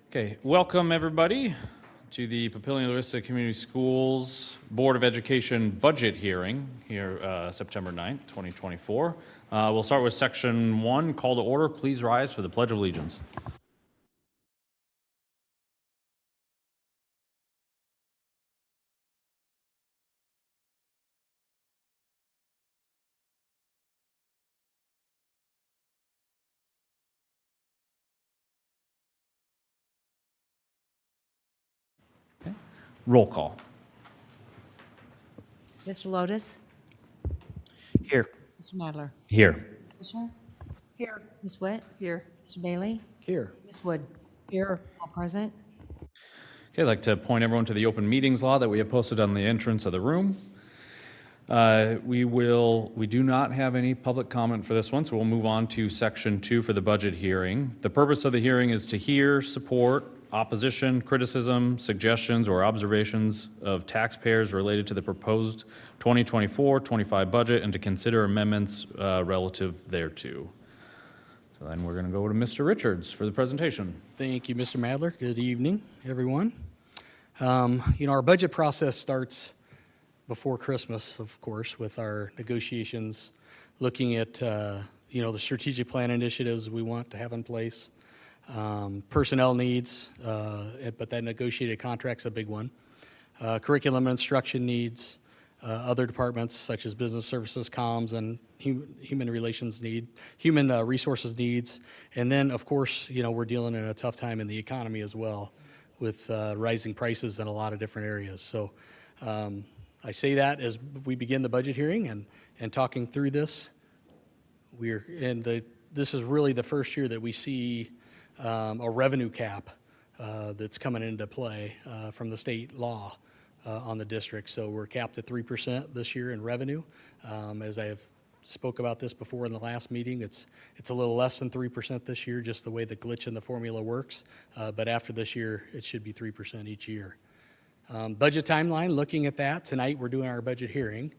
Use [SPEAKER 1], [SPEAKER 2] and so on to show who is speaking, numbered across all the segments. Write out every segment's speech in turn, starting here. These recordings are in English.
[SPEAKER 1] Okay, welcome everybody to the Papillion La Vista Community Schools Board of Education budget hearing here September 9th, 2024. We'll start with section 1, call to order. Please rise for the Pledge of Allegiance. Okay. Roll call.
[SPEAKER 2] Mr. Lotus?
[SPEAKER 1] Here.
[SPEAKER 2] Mr. Madler?
[SPEAKER 1] Here.
[SPEAKER 2] Ms. Fisher? Here. Ms. Witt? Here. Mr. Bailey?
[SPEAKER 3] Here.
[SPEAKER 2] Ms. Wood? Here. All present?
[SPEAKER 1] Okay, I'd like to point everyone to the open meetings law that we have posted on the entrance of the room. We do not have any public comment for this one, so we'll move on to section 2 for the budget hearing. The purpose of the hearing is to hear, support, opposition, criticism, suggestions, or observations of taxpayers related to the proposed 2024-25 budget and to consider amendments relative thereto. So then we're going to go to Mr. Richards for the presentation.
[SPEAKER 3] Thank you, Mr. Madler. Good evening, everyone. Our budget process starts before Christmas, of course, with our negotiations, looking at, the strategic plan initiatives we want to have in place, personnel needs, but that negotiated contract's a big one, curriculum and instruction needs, other departments such as business services, comms, and human resources needs. And then, of course, we're dealing in a tough time in the economy as well with rising prices in a lot of different areas. So I say that as we begin the budget hearing and talking through this. This is really the first year that we see a revenue cap that's coming into play from the state law on the district. So we're capped at 3% this year in revenue. As I have spoke about this before in the last meeting, it's a little less than 3% this year, just the way the glitch in the formula works. But after this year, it should be 3% each year. Budget timeline, looking at that, tonight we're doing our budget hearing.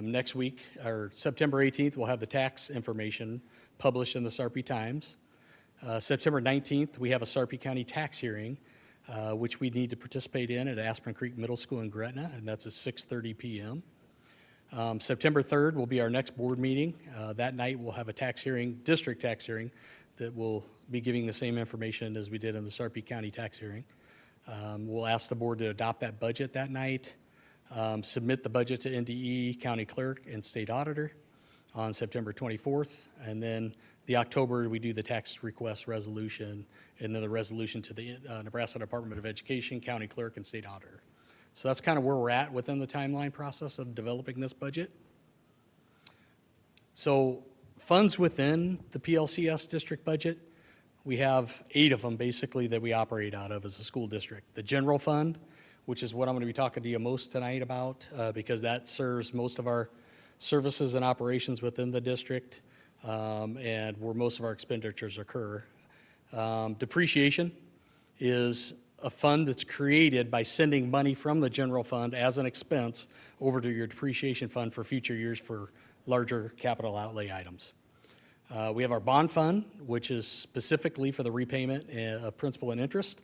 [SPEAKER 3] Next week, or September 18th, we'll have the tax information published in the Sarpy Times. September 19th, we have a Sarpy County tax hearing, which we need to participate in at Aspen Creek Middle School in Gretna, and that's at 6:30 p.m. September 3rd will be our next board meeting. That night we'll have a district tax hearing, that will be giving the same information as we did in the Sarpy County tax hearing. We'll ask the board to adopt that budget that night, submit the budget to NDE, county clerk, and state auditor on September 24th, and then the October we do the tax request resolution, and then the resolution to the Nebraska Department of Education, county clerk, and state auditor. So that's kind of where we're at within the timeline process of developing this budget. So funds within the PLCS district budget, we have 8 of them basically that we operate out of as a school district. The general fund, which is what I'm going to be talking to you most tonight about, because that serves most of our services and operations within the district, and where most of our expenditures occur. Depreciation is a fund that's created by sending money from the general fund as an expense over to your depreciation fund for future years for larger capital outlay items. We have our bond fund, which is specifically for the repayment of principal and interest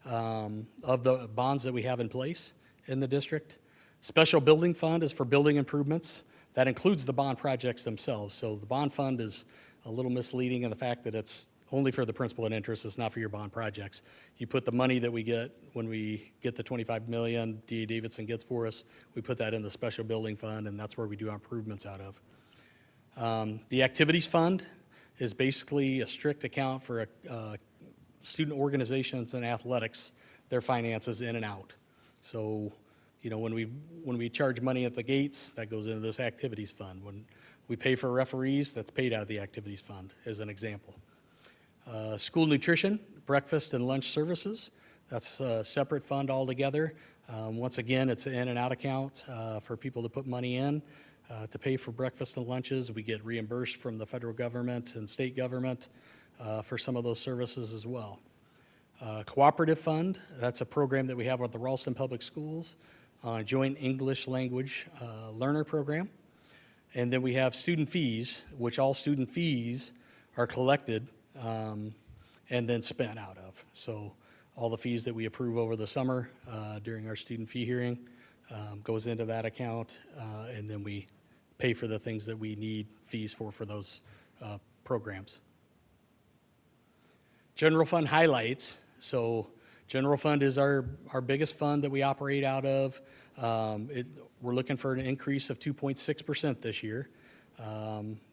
[SPEAKER 3] of the bonds that we have in place in the district. Special building fund is for building improvements. That includes the bond projects themselves. So the bond fund is a little misleading in the fact that it's only for the principal and interest. It's not for your bond projects. You put the money that we get when we get the $25 million D.A. Davidson gets for us, we put that in the special building fund, and that's where we do our improvements out of. The activities fund is basically a strict account for student organizations and athletics, their finances in and out. So, when we charge money at the gates, that goes into this activities fund. When we pay for referees, that's paid out of the activities fund, as an example. School nutrition, breakfast and lunch services, that's a separate fund altogether. Once again, it's an in and out account for people to put money in to pay for breakfast and lunches. We get reimbursed from the federal government and state government for some of those services as well. Cooperative fund, that's a program that we have with the Ralston Public Schools, Joint English Language Learner Program. And then we have student fees, which all student fees are collected and then spent out of. So All the fees that we approve over the summer during our student fee hearing goes into that account, and then we pay for the things that we need fees for those programs. General fund highlights. So general fund is our biggest fund that we operate out of. We're looking for an increase of 2.6% this year.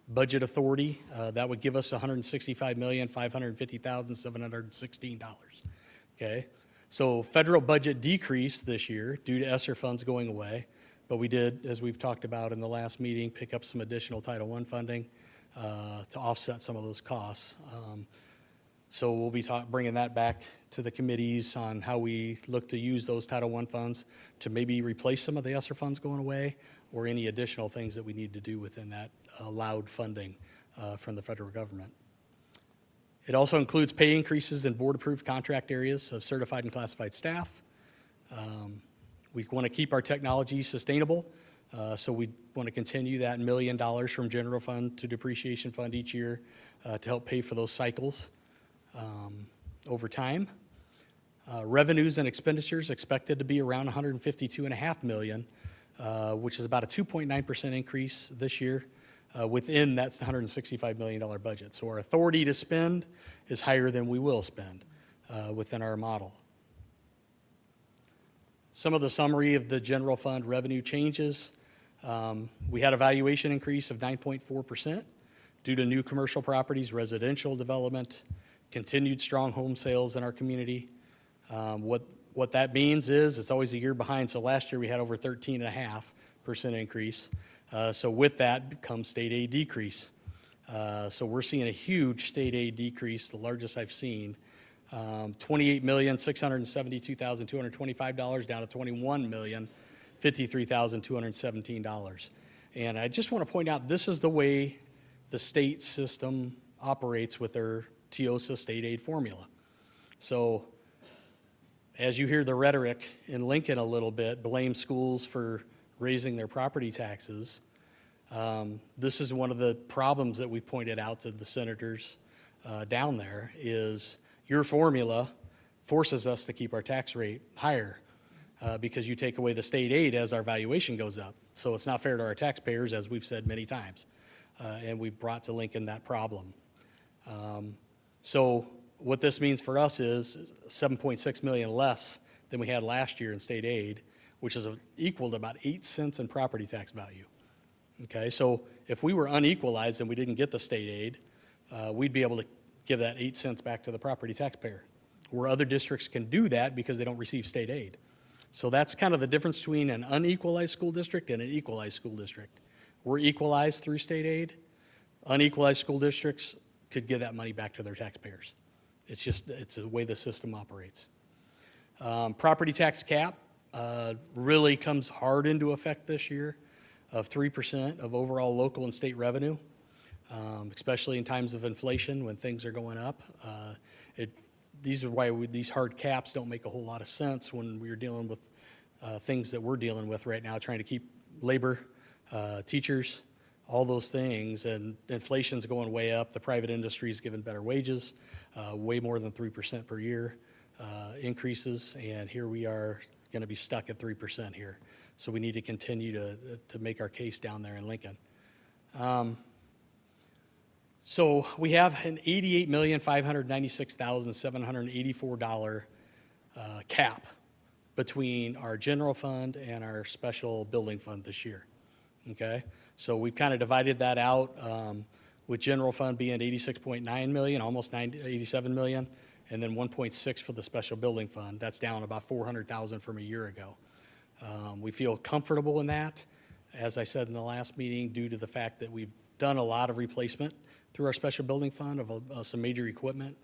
[SPEAKER 3] Budget authority, that would give us $165,550,716. Okay, so federal budget decreased this year due to ESSER funds going away, but we did, as we've talked about in the last meeting, pick up some additional Title I funding to offset some of those costs. So we'll be bringing that back to the committees on how we look to use those Title I funds to maybe replace some of the ESSER funds going away or any additional things that we need to do within that allowed funding from the federal government. It also includes pay increases in board-approved contract areas of certified and classified staff. We want to keep our technology sustainable, so we want to continue that $1 million from general fund to depreciation fund each year to help pay for those cycles over time. Revenues and expenditures expected to be around $152.5 million, which is about a 2.9% increase this year within that $165 million budget. So our authority to spend is higher than we will spend within our model. Some of the summary of the general fund revenue changes. We had a valuation increase of 9.4% due to new commercial properties, residential development, continued strong home sales in our community. What that means is it's always a year behind. So last year we had over 13.5% increase. So with that comes state aid decrease. So we're seeing a huge state aid decrease, the largest I've seen. $28,672,225 down to $21,053,217. And I just want to point out, this is the way the state system operates with their TIOSA state aid formula. So as you hear the rhetoric in Lincoln a little bit, blame schools for raising their property taxes. This is one of the problems that we pointed out to the senators down there is your formula forces us to keep our tax rate higher because you take away the state aid as our valuation goes up. So it's not fair to our taxpayers, as we've said many times. And we brought to Lincoln that problem. So what this means for us is $7.6 million less than we had last year in state aid, which is equal to about 8 cents in property tax value. Okay, so if we were unequalized and we didn't get the state aid, we'd be able to give that 8 cents back to the property taxpayer, where other districts can do that because they don't receive state aid. So that's kind of the difference between an unequalized school district and an equalized school district. We're equalized through state aid. Unequalized school districts could give that money back to their taxpayers. It's the way the system operates. Property tax cap really comes hard into effect this year of 3% of overall local and state revenue, especially in times of inflation when things are going up. These are why these hard caps don't make a whole lot of sense when we're dealing with things that we're dealing with right now, trying to keep labor, teachers, all those things, and inflation's going way up. The private industry is giving better wages, way more than 3% per year increases, and here we are going to be stuck at 3% here. So we need to continue to make our case down there in Lincoln. So we have an $88,596,784 cap between our general fund and our special building fund this year. Okay, so we've kind of divided that out with general fund being 86.9 million, almost 87 million, and then 1.6 for the special building fund. That's down about 400,000 from a year ago. We feel comfortable in that, as I said in the last meeting, due to the fact that we've done a lot of replacement through our special building fund of some major equipment.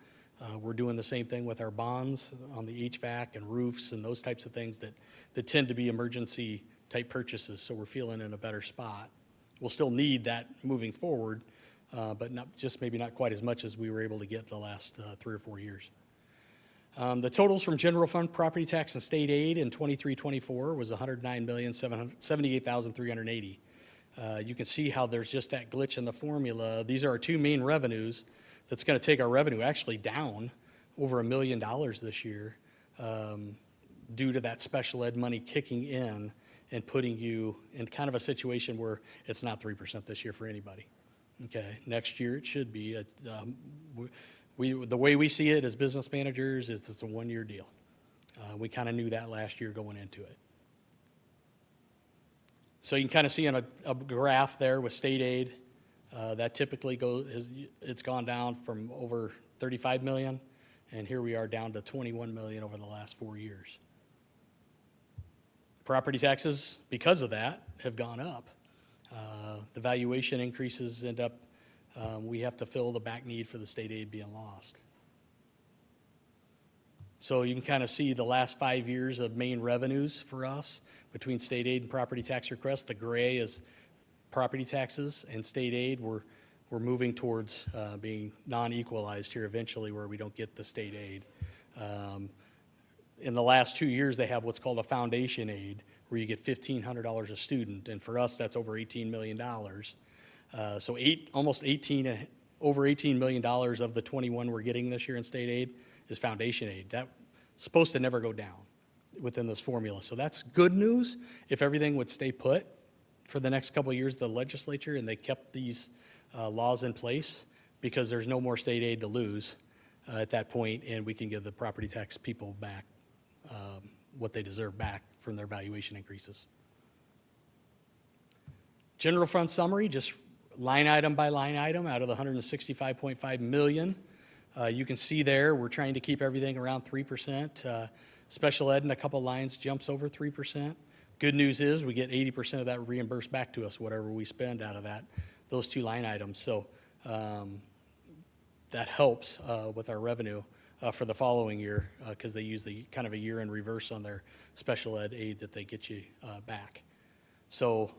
[SPEAKER 3] We're doing the same thing with our bonds on the HVAC and roofs and those types of things that tend to be emergency type purchases, so we're feeling in a better spot. We'll still need that moving forward, but maybe not quite as much as we were able to get the last 3 or 4 years. The totals from general fund property tax and state aid in 23-24 was $109,778,380. You can see how there's just that glitch in the formula. These are our two main revenues that's going to take our revenue actually down over $1 million this year. due to that special ed money kicking in and putting you in kind of a situation where it's not 3% this year for anybody. Okay, next year it should be. The way we see it as business managers is it's a one-year deal. We kind of knew that last year going into it. So you can kind of see on a graph there with state aid, that typically it's gone down from over 35 million, and here we are down to 21 million over the last 4 years. Property taxes, because of that, have gone up. The valuation increases end up, we have to fill the back need for the state aid being lost. So you can kind of see the last 5 years of main revenues for us between state aid and property tax requests. The gray is property taxes, and state aid, we're moving towards being non-equalized here eventually, where we don't get the state aid. In the last 2 years, they have what's called a foundation aid, where you get $1,500 a student, and for us, that's over $18 million. So over $18 million of the 21 we're getting this year in state aid is foundation aid. That's supposed to never go down within this formula. So that's good news. If everything would stay put for the next couple of years, the legislature, and they kept these laws in place, because there's no more state aid to lose at that point, and we can give the property tax people back what they deserve back from their valuation increases. General fund summary, just line item by line item out of the 165.5 million. You can see there, we're trying to keep everything around 3%. Special ed in a couple lines jumps over 3%. Good news is we get 80% of that reimbursed back to us, whatever we spend out of those two line items. So that helps with our revenue for the following year, because they use the kind of a year in reverse on their special ed aid that they get you back. So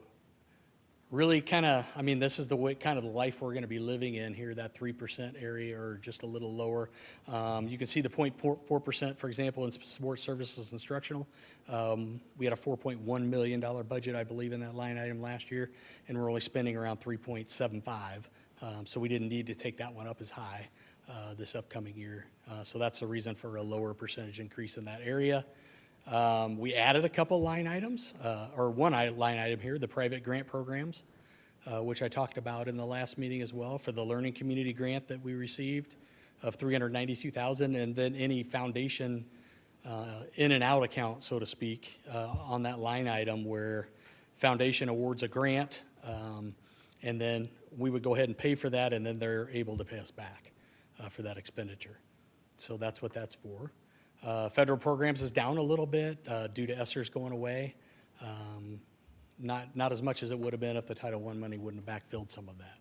[SPEAKER 3] really kind of, I mean, this is the way, kind of the life we're going to be living in here, that 3% area or just a little lower. You can see the 0.4%, for example, in support services instructional. We had a $4.1 million budget, I believe, in that line item last year, and we're only spending around 3.75. So we didn't need to take that one up as high this upcoming year. So that's the reason for a lower percentage increase in that area. We added a couple line items, or one line item here, the private grant programs, which I talked about in the last meeting as well, for the learning community grant that we received of $392,000, and then any foundation in and out account, so to speak, on that line item where foundation awards a grant, and then we would go ahead and pay for that, and then they're able to pay us back for that expenditure. So that's what that's for. Federal programs is down a little bit due to ESSER's going away. Not as much as it would have been if the Title I money wouldn't have backfilled some of that.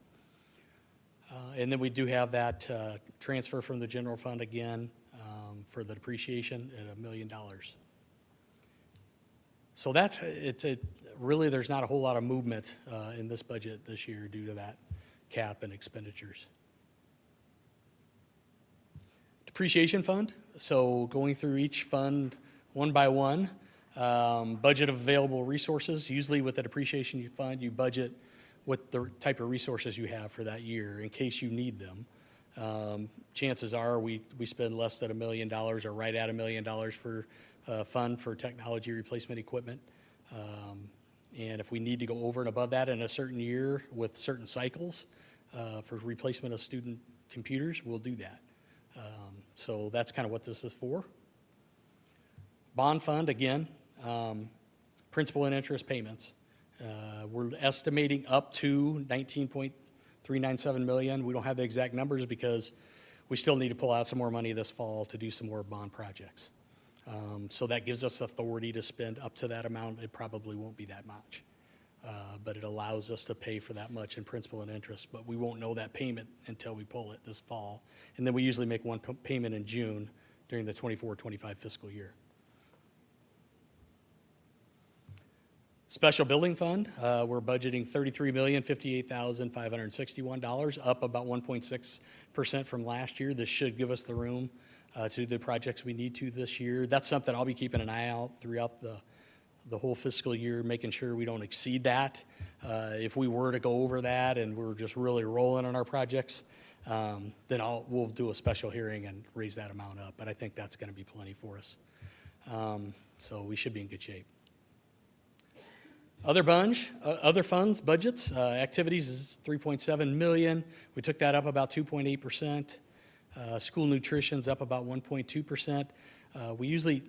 [SPEAKER 3] And then we do have that transfer from the general fund again for the depreciation at $1 million. So that's, really there's not a whole lot of movement in this budget this year due to that cap and expenditures. Depreciation fund, so going through each fund one by one. Budget of available resources. Usually with the depreciation fund, you budget what the type of resources you have for that year in case you need them. Chances are we spend less than $1 million or right at $1 million for fund for technology replacement equipment. And if we need to go over and above that in a certain year with certain cycles for replacement of student computers, we'll do that. So that's kind of what this is for. Bond fund, again, principal and interest payments. We're estimating up to $19.397 million. We don't have the exact numbers because we still need to pull out some more money this fall to do some more bond projects. So that gives us authority to spend up to that amount. It probably won't be that much, but it allows us to pay for that much in principal and interest, but we won't know that payment until we pull it this fall. And then we usually make one payment in June during the 24-25 fiscal year. Special building fund, we're budgeting $33,058,561, up about 1.6% from last year. This should give us the room to do the projects we need to this year. That's something I'll be keeping an eye out throughout the whole fiscal year, making sure we don't exceed that. If we were to go over that and we're just really rolling on our projects, then we'll do a special hearing and raise that amount up. But I think that's going to be plenty for us. So we should be in good shape. Other funds, budgets, activities is 3.7 million. We took that up about 2.8%. School nutrition's up about 1.2%. We usually,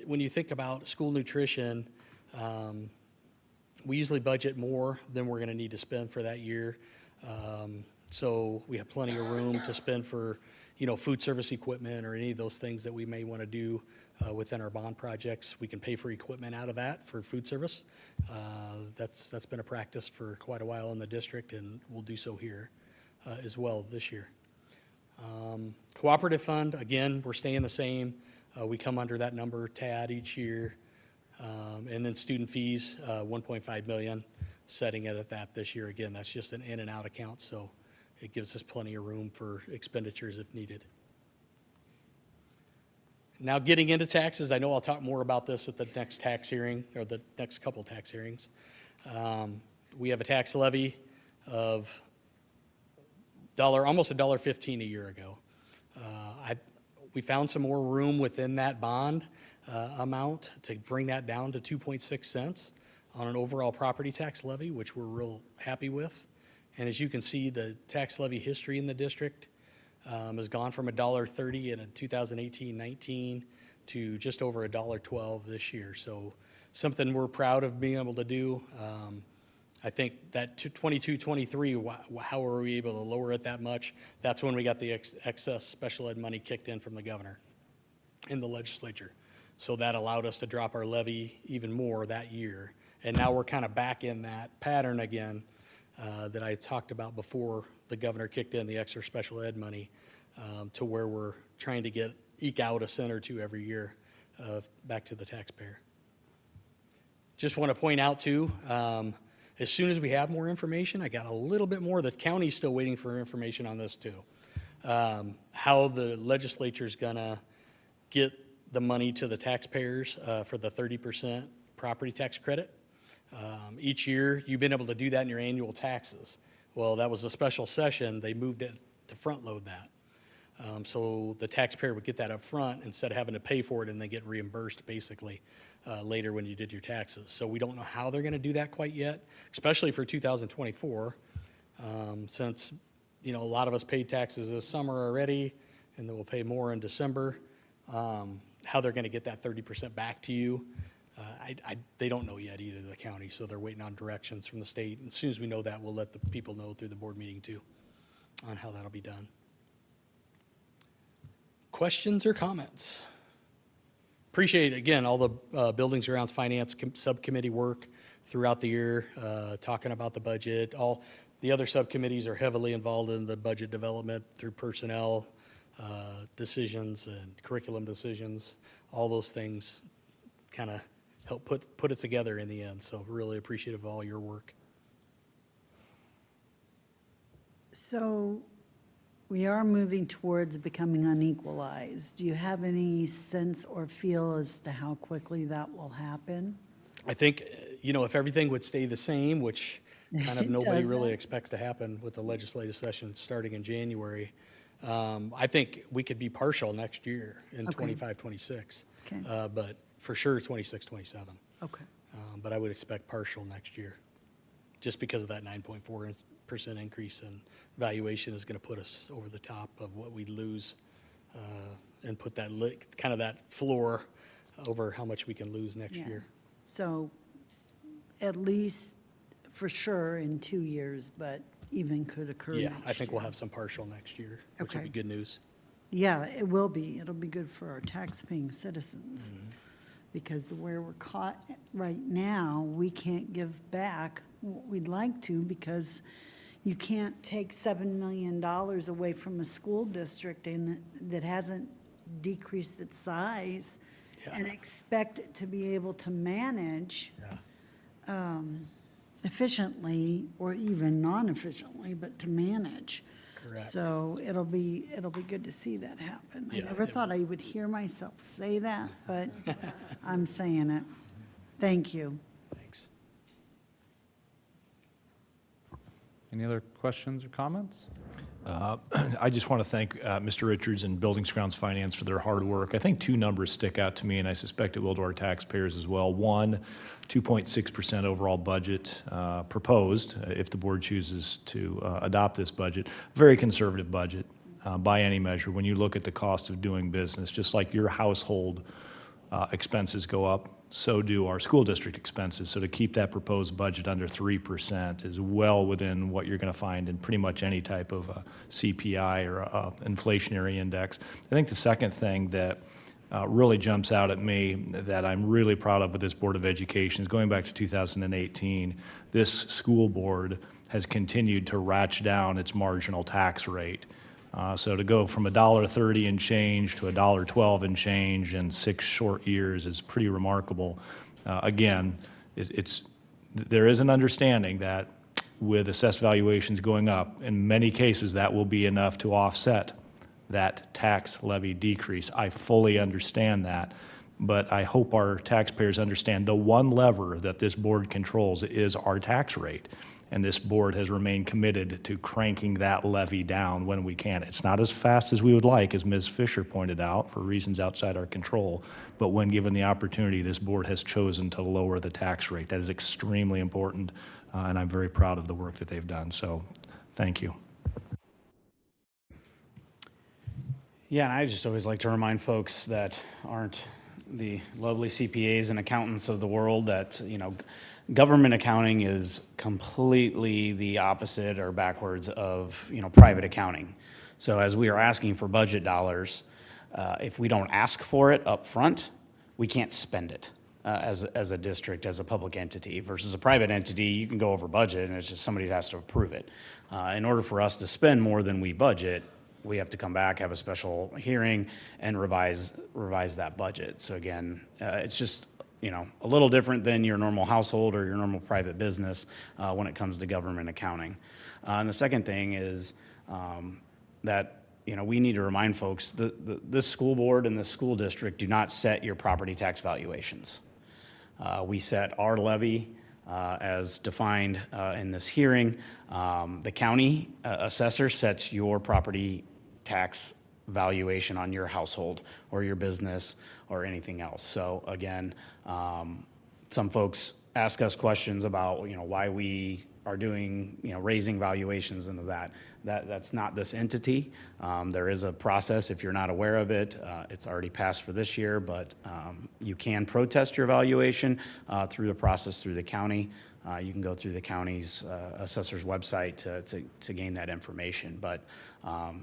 [SPEAKER 3] when you think about school nutrition, we usually budget more than we're going to need to spend for that year. So we have plenty of room to spend for, food service equipment or any of those things that we may want to do within our bond projects. We can pay for equipment out of that for food service. That's been a practice for quite a while in the district, and we'll do so here as well this year. Cooperative fund, again, we're staying the same. We come under that number tad each year. And then student fees, 1.5 million, setting it at that this year. Again, that's just an in and out account, so it gives us plenty of room for expenditures if needed. Now getting into taxes, I know I'll talk more about this at the next tax hearing, or the next couple tax hearings. We have a tax levy of almost $1.15 a year ago. We found some more room within that bond amount to bring that down to 2.6 cents on an overall property tax levy, which we're real happy with. And as you can see, the tax levy history in the district has gone from $1.30 in 2018-19 to just over $1.12 this year. So something we're proud of being able to do. I think that 22-23, how were we able to lower it that much? That's when we got the excess special ed money kicked in from the governor in the legislature. So that allowed us to drop our levy even more that year. And now we're kind of back in that pattern again that I talked about before the governor kicked in the extra special ed money to where we're trying to eke out a cent or two every year back to the taxpayer. Just want to point out too, as soon as we have more information, I got a little bit more. The county's still waiting for information on this too. How the legislature's gonna get the money to the taxpayers for the 30% property tax credit. Each year, you've been able to do that in your annual taxes. Well, that was a special session. They moved it to front load that. So the taxpayer would get that up front instead of having to pay for it and then get reimbursed basically later when you did your taxes. So we don't know how they're going to do that quite yet, especially for 2024, since a lot of us paid taxes this summer already, and then we'll pay more in December. How they're going to get that 30% back to you, they don't know yet either, the county, so they're waiting on directions from the state. And as soon as we know that, we'll let the people know through the board meeting too on how that'll be done. Questions or comments? Appreciate, again, all the Buildings and Grounds Finance subcommittee work throughout the year, talking about the budget. All the other subcommittees are heavily involved in the budget development through personnel decisions and curriculum decisions. All those things kind of help put it together in the end. So really appreciative of all your work.
[SPEAKER 4] So we are moving towards becoming unequalized. Do you have any sense or feel as to how quickly that will happen?
[SPEAKER 3] I think, if everything would stay the same, which kind of nobody really
[SPEAKER 4] Doesn't.
[SPEAKER 3] expects to happen with the legislative session starting in January, I think we could be partial next year in
[SPEAKER 4] Okay.
[SPEAKER 3] 25, 26.
[SPEAKER 4] Okay.
[SPEAKER 3] But for sure 26, 27.
[SPEAKER 4] Okay.
[SPEAKER 3] But I would expect partial next year, just because of that 9.4% increase in valuation is going to put us over the top of what we lose and put that kind of that floor over how much we can lose next
[SPEAKER 4] Yeah.
[SPEAKER 3] year.
[SPEAKER 4] So at least for sure in 2 years, but even could occur
[SPEAKER 3] Yeah,
[SPEAKER 4] next
[SPEAKER 3] I think we'll
[SPEAKER 4] year.
[SPEAKER 3] have some partial next year, which would
[SPEAKER 4] Okay.
[SPEAKER 3] be good news.
[SPEAKER 4] Yeah, it will be. It'll be good for our tax-paying citizens. Because where we're caught right now, we can't give back what we'd like to because you can't take $7 million away from a school district that hasn't decreased its size and
[SPEAKER 3] Yeah.
[SPEAKER 4] expect it to be able to manage
[SPEAKER 3] Yeah.
[SPEAKER 4] efficiently or even non-efficiently, but to manage.
[SPEAKER 3] Correct.
[SPEAKER 4] So it'll be good to see that happen. I
[SPEAKER 3] Yeah,
[SPEAKER 4] never
[SPEAKER 3] it
[SPEAKER 4] thought I would hear myself say that, but I'm saying it. Thank you.
[SPEAKER 3] Thanks.
[SPEAKER 1] Any other questions or comments?
[SPEAKER 5] I just want to thank Mr. Richards and Buildings Grounds Finance for their hard work. I think two numbers stick out to me, and I suspect it will to our taxpayers as well. One, 2.6% overall budget proposed, if the board chooses to adopt this budget. Very conservative budget by any measure. When you look at the cost of doing business, just like your household expenses go up, so do our school district expenses. So to keep that proposed budget under 3% is well within what you're going to find in pretty much any type of CPI or inflationary index. I think the second thing that really jumps out at me that I'm really proud of with this Board of Education is going back to 2018, this school board has continued to ratchet down its marginal tax rate. So to go from $1.30 and change to $1.12 and change in 6 short years is pretty remarkable. Again, there is an understanding that with assessed valuations going up, in many cases that will be enough to offset that tax levy decrease. I fully understand that, but I hope our taxpayers understand the one lever that this board controls is our tax rate. And this board has remained committed to cranking that levy down when we can. It's not as fast as we would like, as Ms. Fisher pointed out, for reasons outside our control. But when given the opportunity, this board has chosen to lower the tax rate. That is extremely important, and I'm very proud of the work that they've done. So thank you.
[SPEAKER 6] Yeah, and I just always like to remind folks that aren't the lovely CPAs and accountants of the world that, government accounting is completely the opposite or backwards of, private accounting. So as we are asking for budget dollars, if we don't ask for it up front, we can't spend it as a district, as a public entity. Versus a private entity, you can go over budget and it's just somebody has to approve it. In order for us to spend more than we budget, we have to come back, have a special hearing, and revise that budget. So again, it's just a little different than your normal household or your normal private business when it comes to government accounting. And the second thing is that we need to remind folks that this school board and this school district do not set your property tax valuations. We set our levy as defined in this hearing. The county assessor sets your property tax valuation on your household or your business or anything else. So again, some folks ask us questions about why we are doing raising valuations into that. That's not this entity. There is a process. If you're not aware of it, it's already passed for this year, but you can protest your valuation through the process through the county. You can go through the county's assessor's website to gain that information. But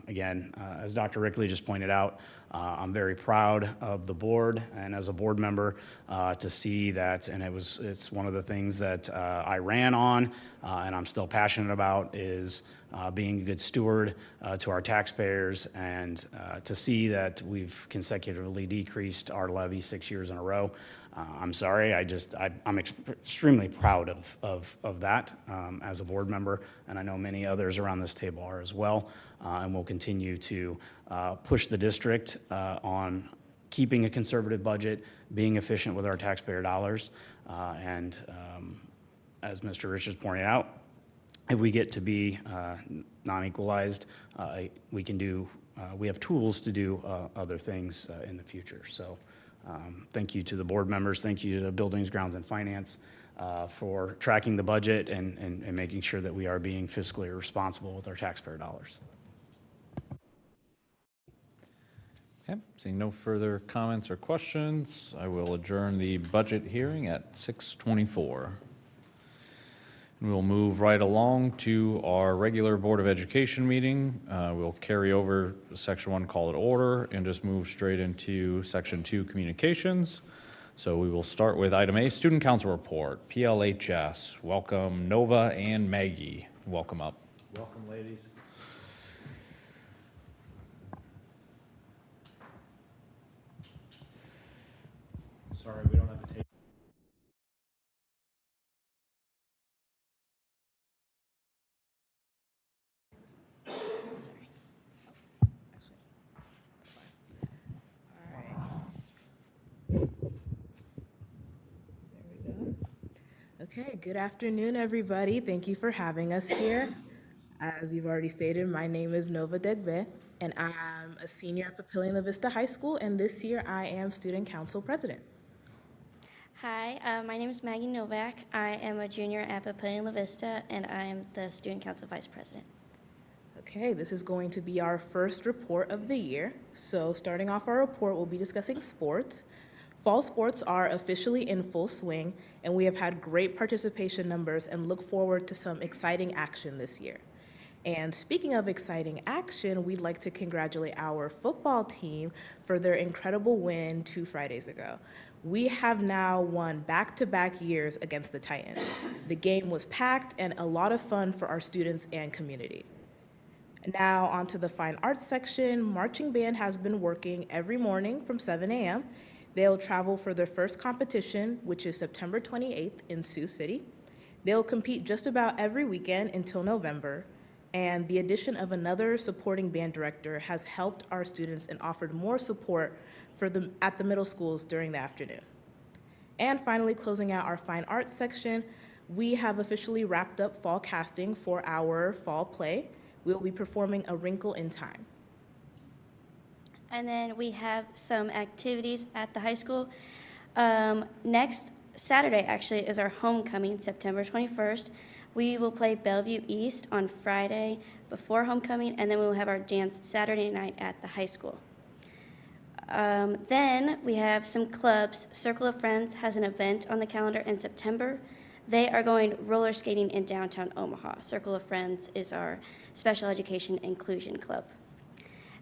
[SPEAKER 6] again, as Dr. Rickley just pointed out, I'm very proud of the board and as a board member to see that, and it's one of the things that I ran on and I'm still passionate about is being a good steward to our taxpayers and to see that we've consecutively decreased our levy 6 years in a row. I'm sorry, I'm extremely proud of that as a board member, and I know many others around this table are as well, and we'll continue to push the district on keeping a conservative budget, being efficient with our taxpayer dollars, and as Mr. Richards pointed out, if we get to be non-equalized, we have tools to do other things in the future. So. Thank you to the board members. Thank you to the Buildings, Grounds, and Finance for tracking the budget and making sure that we are being fiscally responsible with our taxpayer dollars.
[SPEAKER 1] Okay, seeing no further comments or questions, I will adjourn the budget hearing at 6:24. And we'll move right along to our regular Board of Education meeting. We'll carry over Section 1, call it order, and just move straight into Section 2, communications. So we will start with item A, Student Council Report, PLHS. Welcome Nova and Maggie. Welcome up.
[SPEAKER 5] Welcome, ladies. Sorry, we don't have to take.
[SPEAKER 7] Okay, good afternoon, everybody. Thank you for having us here. As you've already stated, my name is Nova Degbe, and I'm a senior at Papillion La Vista High School, and this year I am Student Council President.
[SPEAKER 8] Hi, my name is Maggie Novak. I am a junior at Papillion La Vista, and I am the Student Council Vice President.
[SPEAKER 7] Okay, this is going to be our first report of the year. So starting off our report, we'll be discussing sports. Fall sports are officially in full swing, and we have had great participation numbers and look forward to some exciting action this year. And speaking of exciting action, we'd like to congratulate our football team for their incredible win 2 Fridays ago. We have now won back-to-back years against the Titans. The game was packed and a lot of fun for our students and community. Now onto the fine arts section. Marching band has been working every morning from 7 a.m. They'll travel for their first competition, which is September 28th in Sioux City. They'll compete just about every weekend until November. And the addition of another supporting band director has helped our students and offered more support at the middle schools during the afternoon. And finally, closing out our fine arts section, we have officially wrapped up fall casting for our fall play. We'll be performing A Wrinkle in Time.
[SPEAKER 8] And then we have some activities at the high school. Next Saturday, actually, is our homecoming, September 21st. We will play Bellevue East on Friday before homecoming, and then we will have our dance Saturday night at the high school. Then we have some clubs. Circle of Friends has an event on the calendar in September. They are going roller skating in downtown Omaha. Circle of Friends is our special education inclusion club.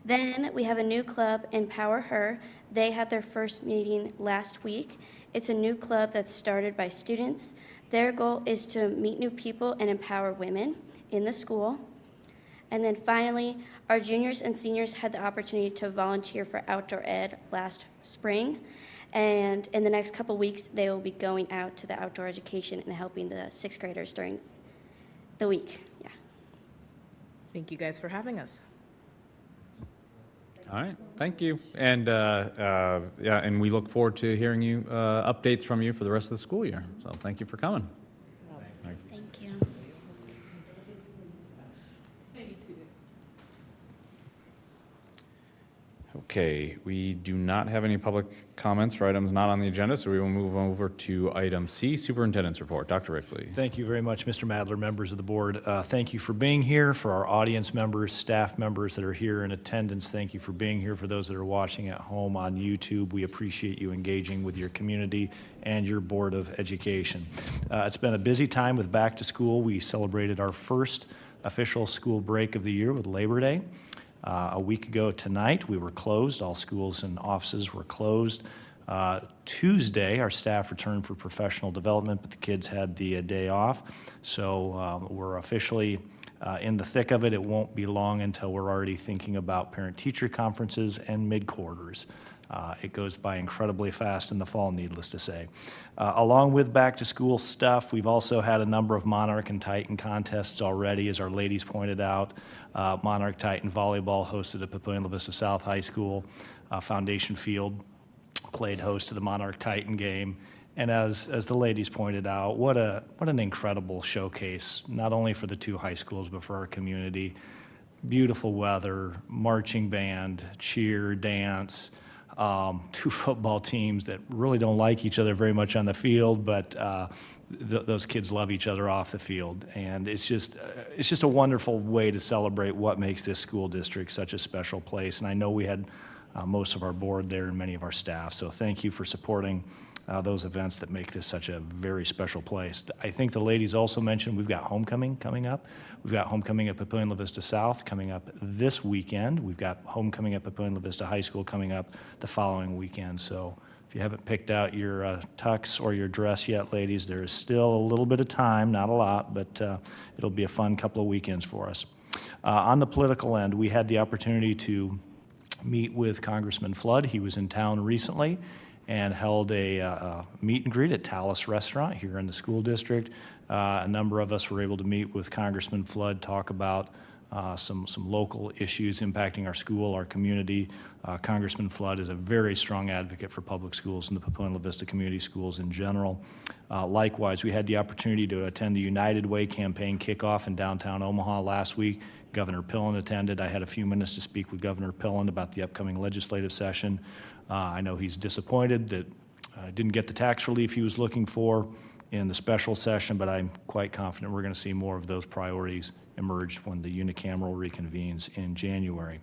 [SPEAKER 8] Then we have a new club, Empower Her. They had their first meeting last week. It's a new club that's started by students. Their goal is to meet new people and empower women in the school. And then finally, our juniors and seniors had the opportunity to volunteer for outdoor ed last spring. And in the next couple weeks, they will be going out to the outdoor education and helping the 6th graders during the week. Yeah.
[SPEAKER 7] Thank you guys for having us.
[SPEAKER 1] All right, thank you. And, yeah, and we look forward to hearing you, updates from you for the rest of the school year. So thank you for coming.
[SPEAKER 8] Thank you.
[SPEAKER 1] Okay, we do not have any public comments for items not on the agenda, so we will move over to item C, Superintendent's Report. Dr. Rickley.
[SPEAKER 5] Thank you very much, Mr. Madler, members of the board. Thank you for being here. For our audience members, staff members that are here in attendance, thank you for being here. For those that are watching at home on YouTube, we appreciate you engaging with your community and your Board of Education. It's been a busy time with back to school. We celebrated our first official school break of the year with Labor Day. A week ago tonight, we were closed. All schools and offices were closed. Tuesday, our staff returned for professional development, but the kids had the day off. So we're officially in the thick of it. It won't be long until we're already thinking about parent-teacher conferences and mid-quarters. It goes by incredibly fast in the fall, needless to say. Along with back-to-school stuff, we've also had a number of Monarch and Titan contests already, as our ladies pointed out. Monarch Titan volleyball hosted at Papillion La Vista South High School. Foundation Field played host to the Monarch Titan game. And as the ladies pointed out, what an incredible showcase, not only for the 2 high schools, but for our community. Beautiful weather, marching band, cheer, dance. 2 football teams that really don't like each other very much on the field, but those kids love each other off the field. And it's just a wonderful way to celebrate what makes this school district such a special place. And I know we had most of our board there and many of our staff. So thank you for supporting those events that make this such a very special place. I think the ladies also mentioned we've got homecoming coming up. We've got homecoming at Papillion La Vista South coming up this weekend. We've got homecoming at Papillion La Vista High School coming up the following weekend. So if you haven't picked out your tux or your dress yet, ladies, there is still a little bit of time, not a lot, but it'll be a fun couple of weekends for us. On the political end, we had the opportunity to meet with Congressman Flood. He was in town recently and held a meet and greet at Talus Restaurant here in the school district. A number of us were able to meet with Congressman Flood, talk about some local issues impacting our school, our community. Congressman Flood is a very strong advocate for public schools and the Papua La Vista Community Schools in general. Likewise, we had the opportunity to attend the United Way campaign kickoff in downtown Omaha last week. Governor Pillen attended. I had a few minutes to speak with Governor Pillen about the upcoming legislative session. I know he's disappointed that didn't get the tax relief he was looking for in the special session, but I'm quite confident we're going to see more of those priorities emerge when the unicameral reconvenes in January.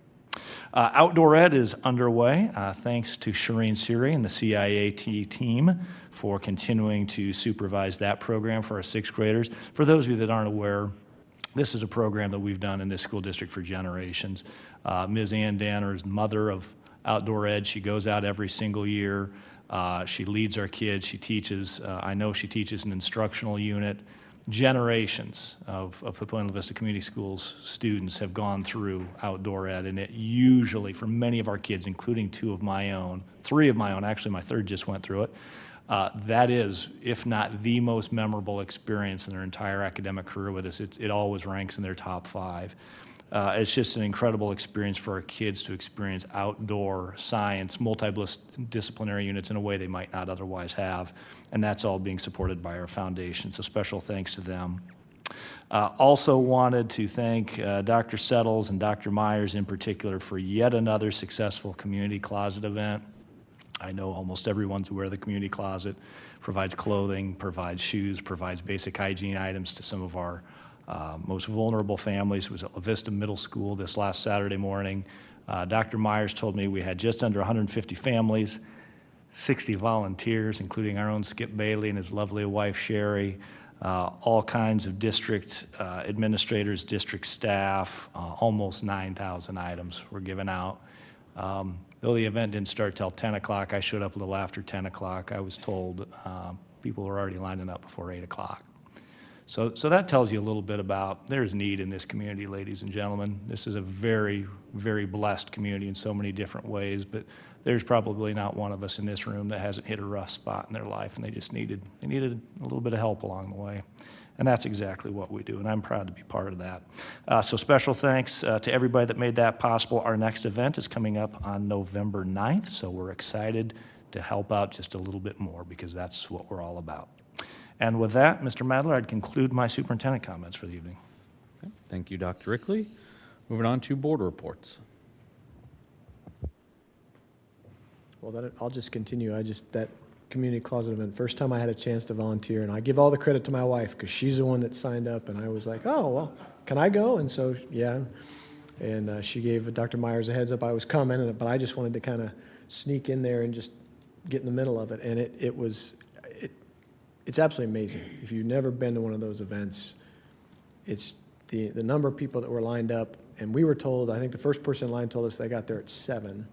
[SPEAKER 5] Outdoor Ed is underway, thanks to Shireen Siri and the CIAT team for continuing to supervise that program for our sixth graders. For those of you that aren't aware, this is a program that we've done in this school district for generations. Ms. Ann Danner is mother of Outdoor Ed. She goes out every single year. She leads our kids. She teaches, I know she teaches an instructional unit. Generations of Papua La Vista Community Schools students have gone through Outdoor Ed, and it usually, for many of our kids, including three of my own, actually my third just went through it, that is, if not the most memorable experience in their entire academic career with us. It always ranks in their top 5. It's just an incredible experience for our kids to experience outdoor science, multidisciplinary units in a way they might not otherwise have, and that's all being supported by our foundation, so special thanks to them. Also wanted to thank Dr. Settles and Dr. Myers in particular for yet another successful community closet event. I know almost everyone's aware of the community closet, provides clothing, provides shoes, provides basic hygiene items to some of our most vulnerable families. It was at La Vista Middle School this last Saturday morning. Dr. Myers told me we had just under 150 families, 60 volunteers, including our own Skip Bailey and his lovely wife, Sherry, all kinds of district administrators, district staff, almost 9,000 items were given out. Though the event didn't start till 10 o'clock, I showed up a little after 10 o'clock. I was told people were already lining up before 8 o'clock. So that tells you a little bit about there's need in this community, ladies and gentlemen. This is a very, very blessed community in so many different ways, but there's probably not one of us in this room that hasn't hit a rough spot in their life, and they needed a little bit of help along the way. And that's exactly what we do, and I'm proud to be part of that. So special thanks to everybody that made that possible. Our next event is coming up on November 9th, so we're excited to help out just a little bit more because that's what we're all about. And with that, Mr. Madler, I'd conclude my superintendent comments for the evening.
[SPEAKER 1] Okay, thank you, Dr. Rickley. Moving on to board reports.
[SPEAKER 9] Well, I'll just continue. That community closet event, first time I had a chance to volunteer, and I give all the credit to my wife because she's the one that signed up, and I was like, oh, well, can I go? And so, yeah. And she gave Dr. Myers a heads up I was coming, but I just wanted to kind of sneak in there and just get in the middle of it. And it's absolutely amazing. If you've never been to one of those events, it's the number of people that were lined up, and we were told, I think the first person in line told us they got there at 7.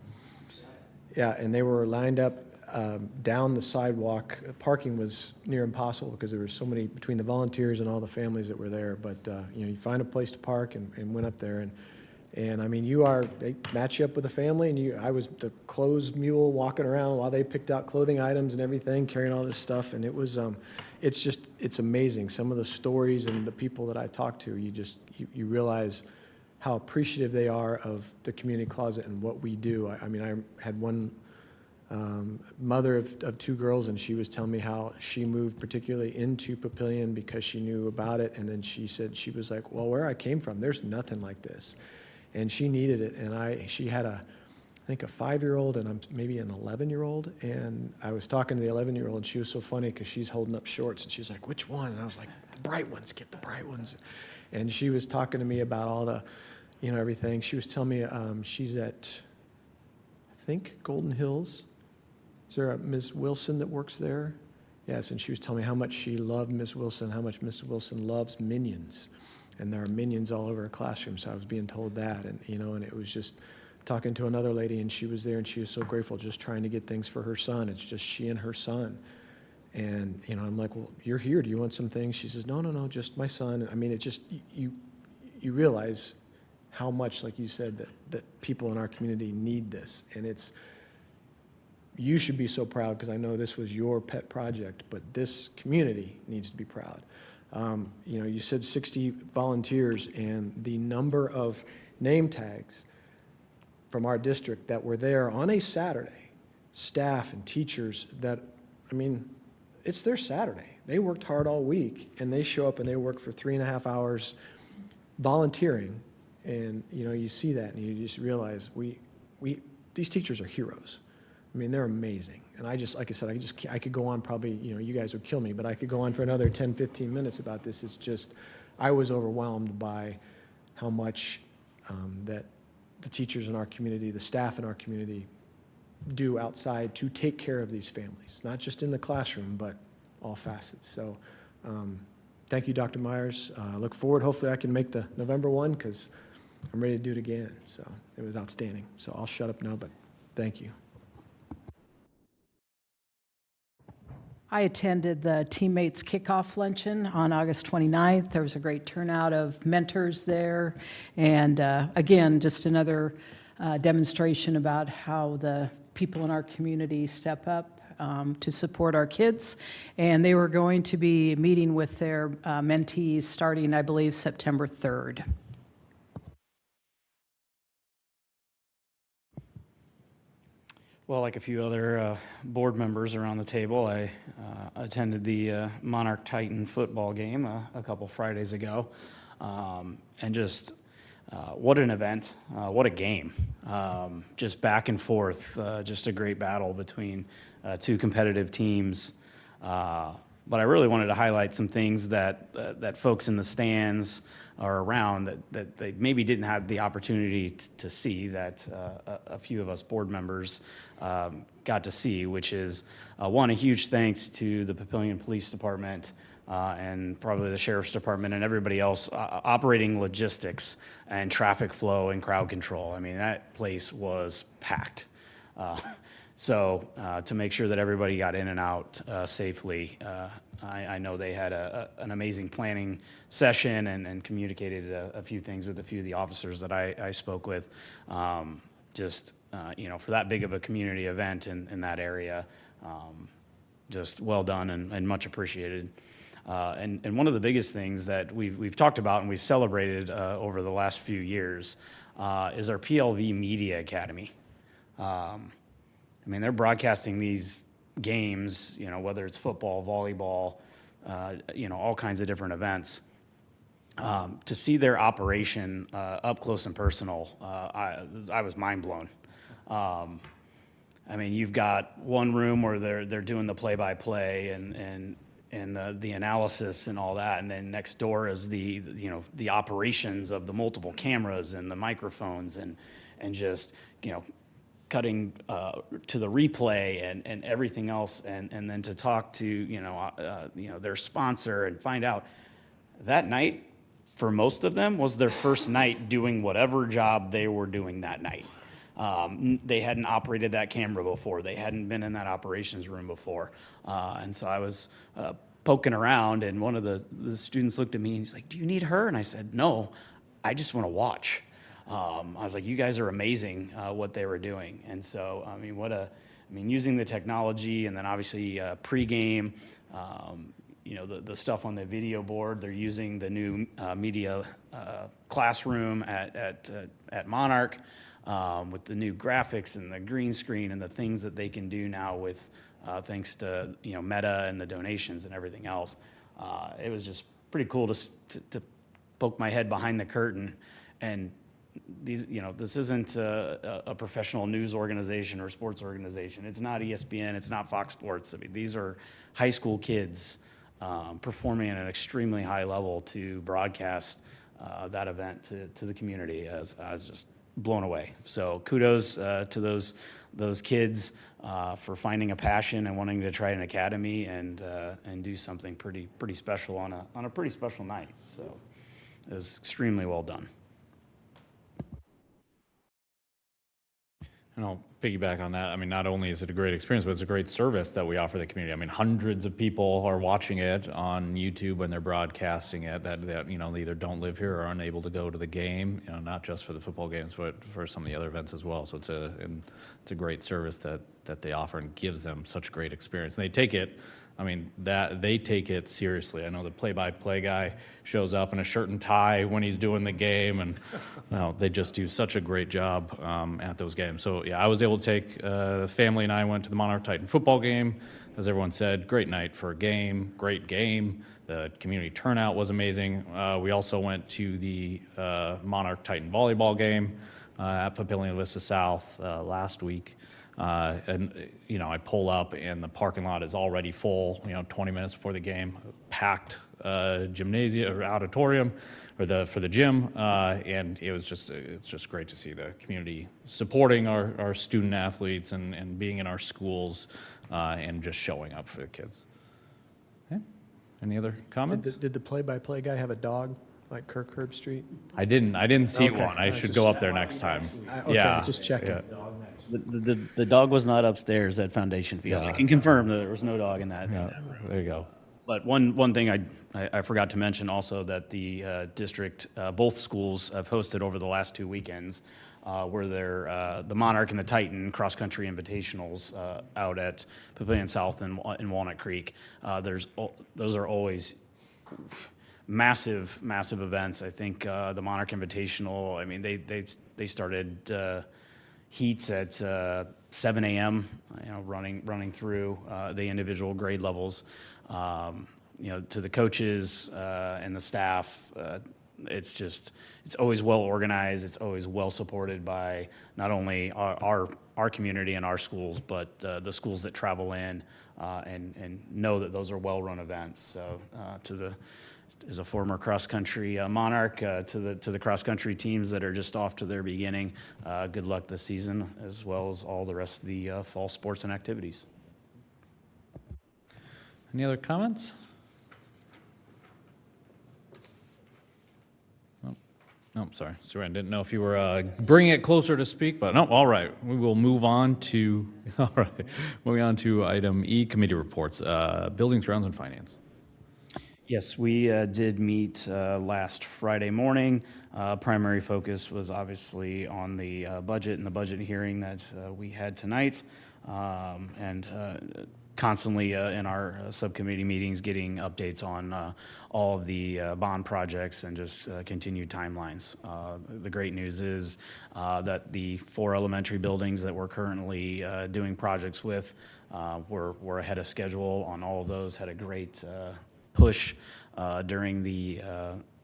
[SPEAKER 9] Yeah, and they were lined up down the sidewalk. Parking was near impossible because there were so many between the volunteers and all the families that were there. But you find a place to park and went up there, and I mean, they match you up with a family, and I was the clothes mule walking around while they picked out clothing items and everything, carrying all this stuff, and it was it's amazing. Some of the stories and the people that I talked to, you realize how appreciative they are of the community closet and what we do. I mean, I had one mother of 2 girls, and she was telling me how she moved particularly into Papillion because she knew about it, and then she said, she was like, well, where I came from, there's nothing like this. And she needed it, and she had I think a 5-year-old and maybe an 11-year-old, and I was talking to the 11-year-old, and she was so funny because she's holding up shorts, and she's like, which one? And I was like, the bright ones, get the bright ones. And she was talking to me about all the, everything. She was telling me she's at, I think, Golden Hills. Is there a Ms. Wilson that works there? Yes, and she was telling me how much she loved Ms. Wilson, how much Ms. Wilson loves Minions. And there are Minions all over her classroom, so I was being told that. And, and it was just talking to another lady, and she was there, and she was so grateful, just trying to get things for her son. It's just she and her son. And, I'm like, well, you're here. Do you want some things? She says, no, just my son. I mean, it just, you realize how much, like you said, that people in our community need this. And you should be so proud because I know this was your pet project, but this community needs to be proud. You know, you said 60 volunteers, and the number of name tags from our district that were there on a Saturday, staff and teachers that, I mean, it's their Saturday. They worked hard all week, and they show up and they work for 3.5 hours volunteering. And, you know, you see that and you just realize these teachers are heroes. I mean, they're amazing. And I just, like I said, I could go on probably, you know, you guys would kill me, but I could go on for another 10, 15 minutes about this. It's just, I was overwhelmed by how much that the teachers in our community, the staff in our community do outside to take care of these families, not just in the classroom, but all facets. So thank you, Dr. Myers. I look forward. Hopefully I can make the November one because I'm ready to do it again. So it was outstanding. So I'll shut up now, but thank you.
[SPEAKER 10] I attended the Teammates Kickoff Luncheon on August 29th. There was a great turnout of mentors there. And again, just another demonstration about how the people in our community step up to support our kids. And they were going to be meeting with their mentees starting, I believe, September 3rd.
[SPEAKER 6] Well, like a few other board members around the table, I attended the Monarch Titan football game a couple Fridays ago. And just what an event, what a game. Just back and forth, just a great battle between two competitive teams. But I really wanted to highlight some things that folks in the stands or around that they maybe didn't have the opportunity to see that a few of us board members got to see, which is, one, a huge thanks to the Papillion Police Department and probably the Sheriff's Department and everybody else operating logistics and traffic flow and crowd control. I mean, that place was packed. So to make sure that everybody got in and out safely, I know they had an amazing planning session and communicated a few things with a few of the officers that I spoke with. You know, for that big of a community event in that area, just well done and much appreciated. And one of the biggest things that we've talked about and we've celebrated over the last few years is our PLV Media Academy. I mean, they're broadcasting these games, you know, whether it's football, volleyball, you know, all kinds of different events. To see their operation up close and personal, I was mind blown. I mean, you've got one room where they're doing the play-by-play and the analysis and all that, and then next door is the operations of the multiple cameras and the microphones and just, you know, cutting to the replay and everything else, and then to talk to their sponsor and find out that night for most of them was their first night doing whatever job they were doing that night. They hadn't operated that camera before. They hadn't been in that operations room before. And so I was poking around, and one of the students looked at me and he's like, "Do you need her?" And I said, "No, I just want to watch." I was like, "You guys are amazing what they were doing." And so, I mean, using the technology and then obviously pregame, you know, the stuff on the video board, they're using the new media classroom at Monarch with the new graphics and the green screen and the things that they can do now with thanks to, you know, Meta and the donations and everything else. It was just pretty cool to poke my head behind the curtain. And these, you know, this isn't a professional news organization or sports organization. It's not ESPN. It's not Fox Sports. I mean, these are high school kids performing at an extremely high level to broadcast that event to the community. I was just blown away. So kudos to those kids for finding a passion and wanting to try an academy and do something pretty special on a pretty special night. So it was extremely well done.
[SPEAKER 1] And I'll piggyback on that, I mean, not only is it a great experience, but it's a great service that we offer the community. I mean, hundreds of people are watching it on YouTube when they're broadcasting it that, you know, they either don't live here or are unable to go to the game, you know, not just for the football games, but for some of the other events as well. So it's a great service that they offer and gives them such great experience. And they take it, I mean, that they take it seriously. I know the play-by-play guy shows up in a shirt and tie when he's doing the game, and they just do such a great job at those games. So yeah, I was able to take the family and I went to the Monarch Titan football game. As everyone said, great night for a game, great game. The community turnout was amazing. We also went to the Monarch Titan volleyball game at Papillion Vista South last week. And, you know, I pull up and the parking lot is already full, you know, 20 minutes before the game, packed gymnasium or auditorium for the gym. And it's just great to see the community supporting our student athletes and being in our schools and just showing up for the kids. Okay. Any other comments?
[SPEAKER 9] Did the play-by-play guy have a dog like Kirk Herbstreit?
[SPEAKER 1] I didn't see
[SPEAKER 9] Okay.
[SPEAKER 1] one. I should go up there next time.
[SPEAKER 9] Okay,
[SPEAKER 1] Yeah.
[SPEAKER 9] just checking.
[SPEAKER 1] Yeah.
[SPEAKER 6] The dog was not upstairs at Foundation Field. I can confirm that there was no dog in that.
[SPEAKER 1] Yeah, there you go.
[SPEAKER 6] But one thing I forgot to mention also that the district, both schools have hosted over the last 2 weekends, where they're the Monarch and the Titan cross-country invitationals out at Pavilion South and in Walnut Creek. Those are always massive events. I think the Monarch Invitational, I mean, they started heats at 7 a.m., you know, running through the individual grade levels. You know, to the coaches and the staff, it's always well organized. It's always well supported by not only our community and our schools, but the schools that travel in and know that those are well-run events. So as a former cross-country Monarch, to the cross-country teams that are just off to their beginning, good luck this season, as well as all the rest of the fall sports and activities.
[SPEAKER 1] Any other comments? Oh, sorry, Saran, didn't know if you were bringing it closer to speak, but no, all right. We will move on to, all right, moving on to item E, committee reports, buildings, grounds, and finance.
[SPEAKER 6] Yes, we did meet last Friday morning. Primary focus was obviously on the budget and the budget hearing that we had tonight. And constantly in our subcommittee meetings getting updates on all of the bond projects and just continued timelines. The great news is that the 4 elementary buildings that we're currently doing projects with, we're ahead of schedule on all of those, had a great push during the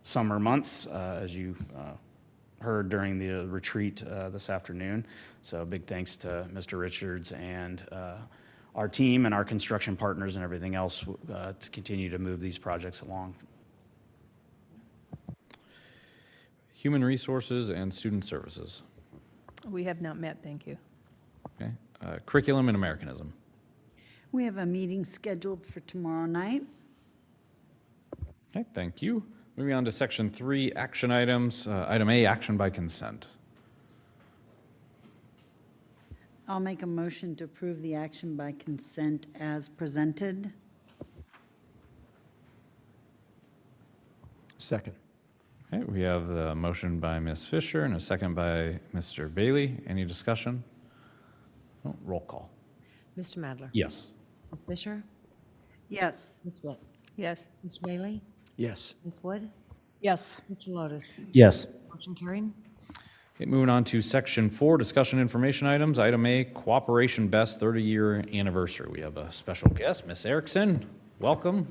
[SPEAKER 6] summer months, as you heard during the retreat this afternoon. So big thanks to Mr. Richards and our team and our construction partners and everything else to continue to move these projects along.
[SPEAKER 1] Human resources and student services.
[SPEAKER 2] We have not met, thank you.
[SPEAKER 1] Okay. Curriculum and Americanism.
[SPEAKER 4] We have a meeting scheduled for tomorrow night.
[SPEAKER 1] Okay, thank you. Moving on to section 3, action items. Item A, action by consent.
[SPEAKER 4] I'll make a motion to approve the action by consent as presented.
[SPEAKER 9] Second.
[SPEAKER 1] Okay, we have the motion by Ms. Fisher and a second by Mr. Bailey. Any discussion? Oh, roll call.
[SPEAKER 2] Mr. Madler?
[SPEAKER 1] Yes.
[SPEAKER 2] Ms. Fisher?
[SPEAKER 4] Yes.
[SPEAKER 2] Ms. Witt? Yes. Mr. Bailey?
[SPEAKER 9] Yes.
[SPEAKER 2] Ms. Wood?
[SPEAKER 10] Yes.
[SPEAKER 2] Mr. Lotus?
[SPEAKER 6] Yes.
[SPEAKER 2] Motion carried.
[SPEAKER 1] Okay, moving on to section 4, discussion information items. Item A, Cooperation Best 30-year anniversary. We have a special guest, Ms. Erickson. Welcome.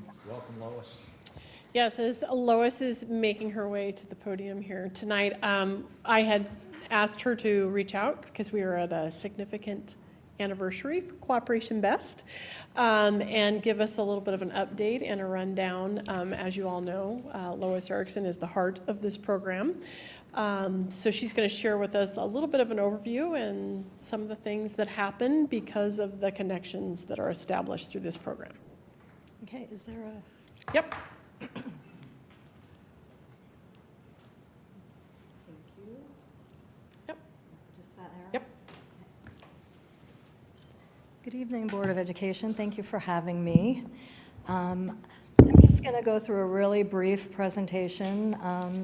[SPEAKER 11] Yes, as Lois is making her way to the podium here tonight, I had asked her to reach out because we are at a significant anniversary for Cooperation Best, and give us a little bit of an update and a rundown. As you all know, Lois Erickson is the heart of this program. So she's going to share with us a little bit of an overview and some of the things that happen because of the connections that are established through this program.
[SPEAKER 2] Okay, is there a?
[SPEAKER 11] Yep. Yep.
[SPEAKER 2] Just that arrow?
[SPEAKER 11] Yep.
[SPEAKER 12] Good evening, Board of Education. Thank you for having me. I'm just going to go through a really brief presentation,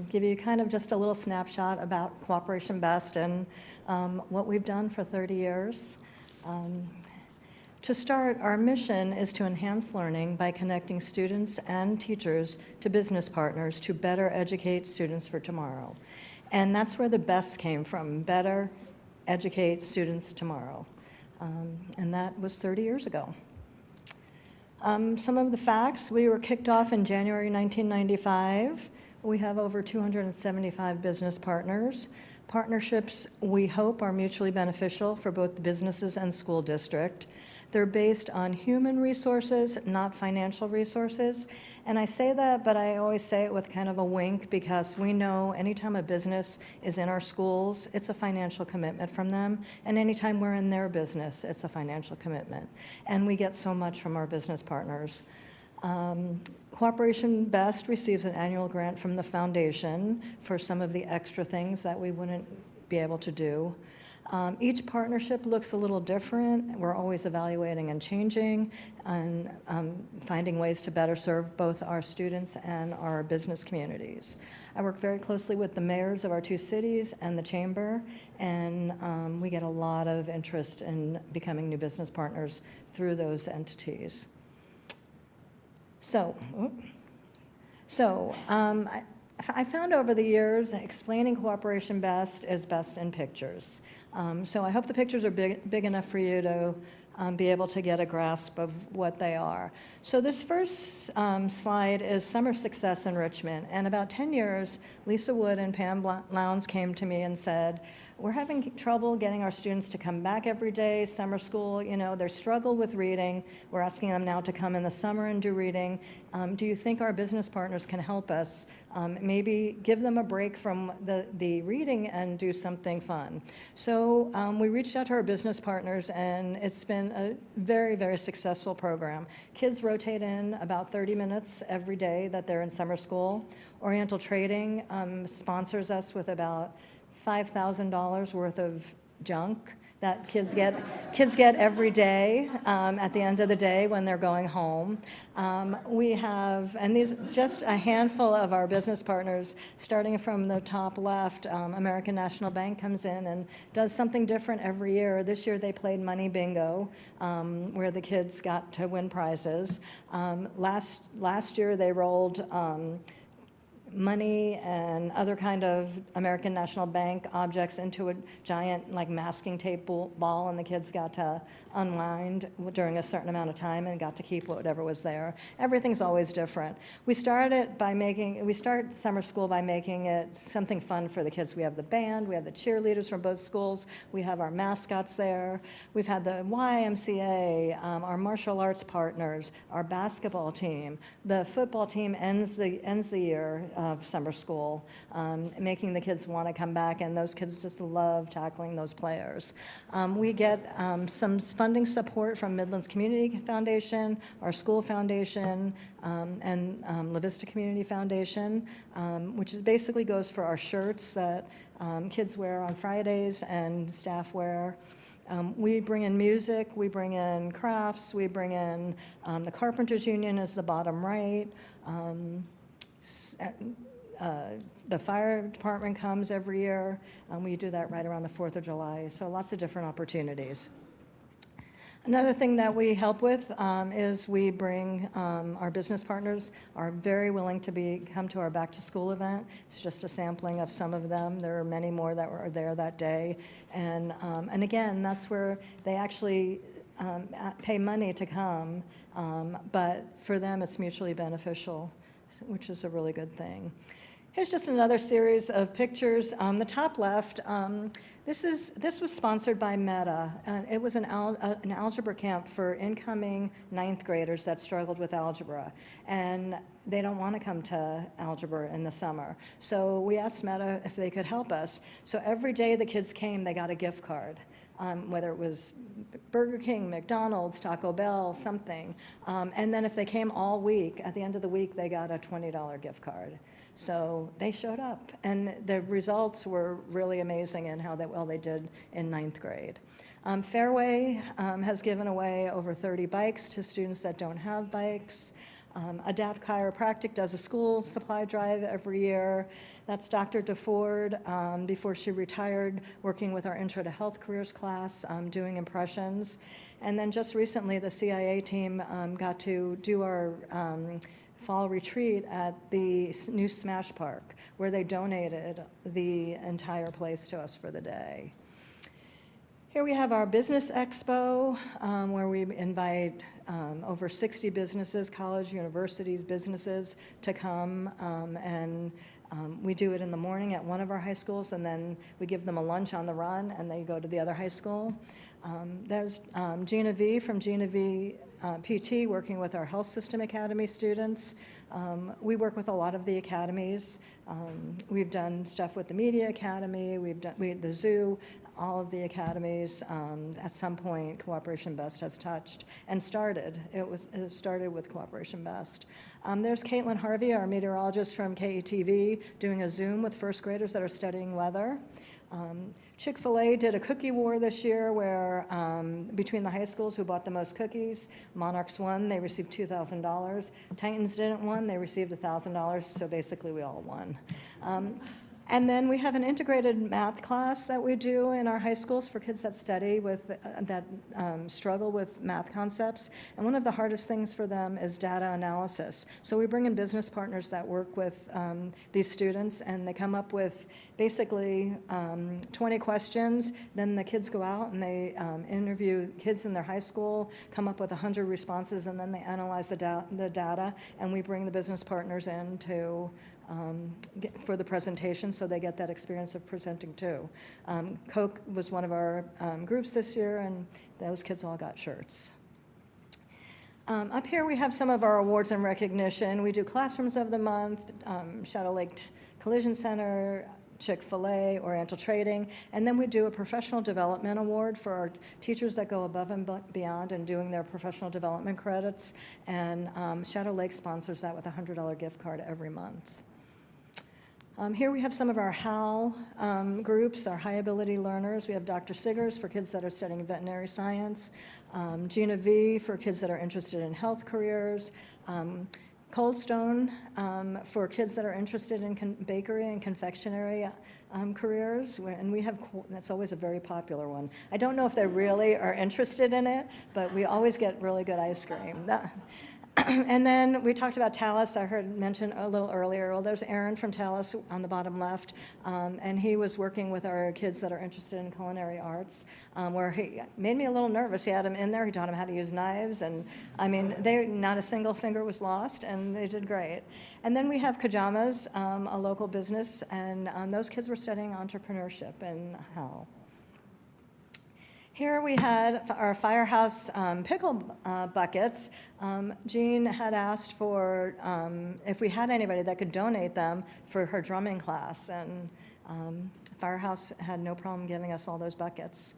[SPEAKER 12] give you kind of just a little snapshot about Cooperation Best and what we've done for 30 years. To start, our mission is to enhance learning by connecting students and teachers to business partners to better educate students for tomorrow. And that's where the BEST came from, better educate students tomorrow. And that was 30 years ago. Some of the facts: we were kicked off in January 1995. We have over 275 business partners. Partnerships, we hope, are mutually beneficial for both the businesses and school district. They're based on human resources, not financial resources. And I say that, but I always say it with kind of a wink, because we know anytime a business is in our schools, it's a financial commitment from them. And anytime we're in their business, it's a financial commitment. And we get so much from our business partners. Cooperation Best receives an annual grant from the foundation for some of the extra things that we wouldn't be able to do. Each partnership looks a little different. We're always evaluating and changing and finding ways to better serve both our students and our business communities. I work very closely with the mayors of our two cities and the chamber, and we get a lot of interest in becoming new business partners through those entities. I found over the years explaining Cooperation Best is best in pictures. So I hope the pictures are big enough for you to be able to get a grasp of what they are. So this first slide is summer success enrichment. And about 10 years, Lisa Wood and Pam Lowndes came to me and said, we're having trouble getting our students to come back every day, summer school, you know, they struggle with reading. We're asking them now to come in the summer and do reading. Do you think our business partners can help us? Maybe give them a break from the reading and do something fun. So we reached out to our business partners, and it's been a very, very successful program. Kids rotate in about 30 minutes every day that they're in summer school. Oriental Trading sponsors us with about $5,000 worth of junk that kids get every day at the end of the day when they're going home. We have, and these just a handful of our business partners, starting from the top left. American National Bank comes in and does something different every year. This year they played Money Bingo, where the kids got to win prizes. Last year they rolled money and other kind of American National Bank objects into a giant like masking tape ball, and the kids got to unwind during a certain amount of time and got to keep whatever was there. Everything's always different. We start summer school by making it something fun for the kids. We have the band, we have the cheerleaders from both schools, we have our mascots there, we've had the YMCA, our martial arts partners, our basketball team. The football team ends the year of summer school, making the kids want to come back, and those kids just love tackling those players. We get some funding support from Midlands Community Foundation, our school foundation, and La Vista Community Foundation, which basically goes for our shirts that kids wear on Fridays and staff wear. We bring in music, we bring in crafts, we bring in the Carpenters Union is the bottom right. The fire department comes every year. We do that right around the 4th of July, so lots of different opportunities. Another thing that we help with is we bring our business partners are very willing to come to our back to school event. It's just a sampling of some of them. There are many more that were there that day. And again, that's where they actually pay money to come, but for them it's mutually beneficial, which is a really good thing. Here's just another series of pictures. The top left, this was sponsored by Meta. It was an algebra camp for incoming 9th graders that struggled with algebra, and they don't want to come to algebra in the summer. So we asked Meta if they could help us. So every day the kids came, they got a gift card. Whether it was Burger King, McDonald's, Taco Bell, something. And then if they came all week, at the end of the week, they got a $20 gift card. So they showed up, and the results were really amazing in how well they did in ninth grade. Fairway has given away over 30 bikes to students that don't have bikes. Adapt Chiropractic does a school supply drive every year. That's Dr. DeFord, before she retired, working with our Intro to Health Careers class, doing impressions. And then just recently, the CIA team got to do our fall retreat at the new Smash Park, where they donated the entire place to us for the day. Here we have our Business Expo, where we invite over 60 businesses, college, universities, businesses to come, and we do it in the morning at one of our high schools, and then we give them a lunch on the run, and they go to the other high school. There's Gina V from Gina V PT, working with our Health System Academy students. We work with a lot of the academies. We've done stuff with the Media Academy, the zoo, all of the academies. At some point, Cooperation Best has touched and started. It started with Cooperation Best. There's Caitlin Harvey, our meteorologist from KETV, doing a Zoom with first graders that are studying weather. Chick-fil-A did a cookie war this year where between the high schools who bought the most cookies, Monarchs won, they received $2,000. Titans didn't win, they received $1,000, so basically we all won. And then we have an integrated math class that we do in our high schools for kids that study with, struggle with math concepts. And one of the hardest things for them is data analysis. So we bring in business partners that work with these students, and they come up with basically 20 questions. Then the kids go out and they interview kids in their high school, come up with 100 responses, and then they analyze the data, and we bring the business partners in to for the presentation, so they get that experience of presenting too. Coke was one of our groups this year, and those kids all got shirts. Up here we have some of our awards and recognition. We do Classrooms of the Month, Shadow Lake Collision Center, Chick-fil-A, Oriental Trading, and then we do a Professional Development Award for our teachers that go above and beyond and doing their professional development credits, and Shadow Lake sponsors that with a $100 gift card every month. Here we have some of our HAL groups, our high ability learners. We have Dr. Siggers for kids that are studying veterinary science, Gina V for kids that are interested in health careers, Cold Stone for kids that are interested in bakery and confectionery careers, and we have, that's always a very popular one. I don't know if they really are interested in it, but we always get really good ice cream. And then we talked about Talus, I heard mentioned a little earlier. Well, there's Aaron from Talus on the bottom left, and he was working with our kids that are interested in culinary arts, where he made me a little nervous. He had them in there, he taught them how to use knives, and I mean, not a single finger was lost, and they did great. And then we have Kajamas, a local business, and those kids were studying entrepreneurship and how. Here we had our Firehouse pickle buckets. Jean had asked for if we had anybody that could donate them for her drumming class, and Firehouse had no problem giving us all those buckets.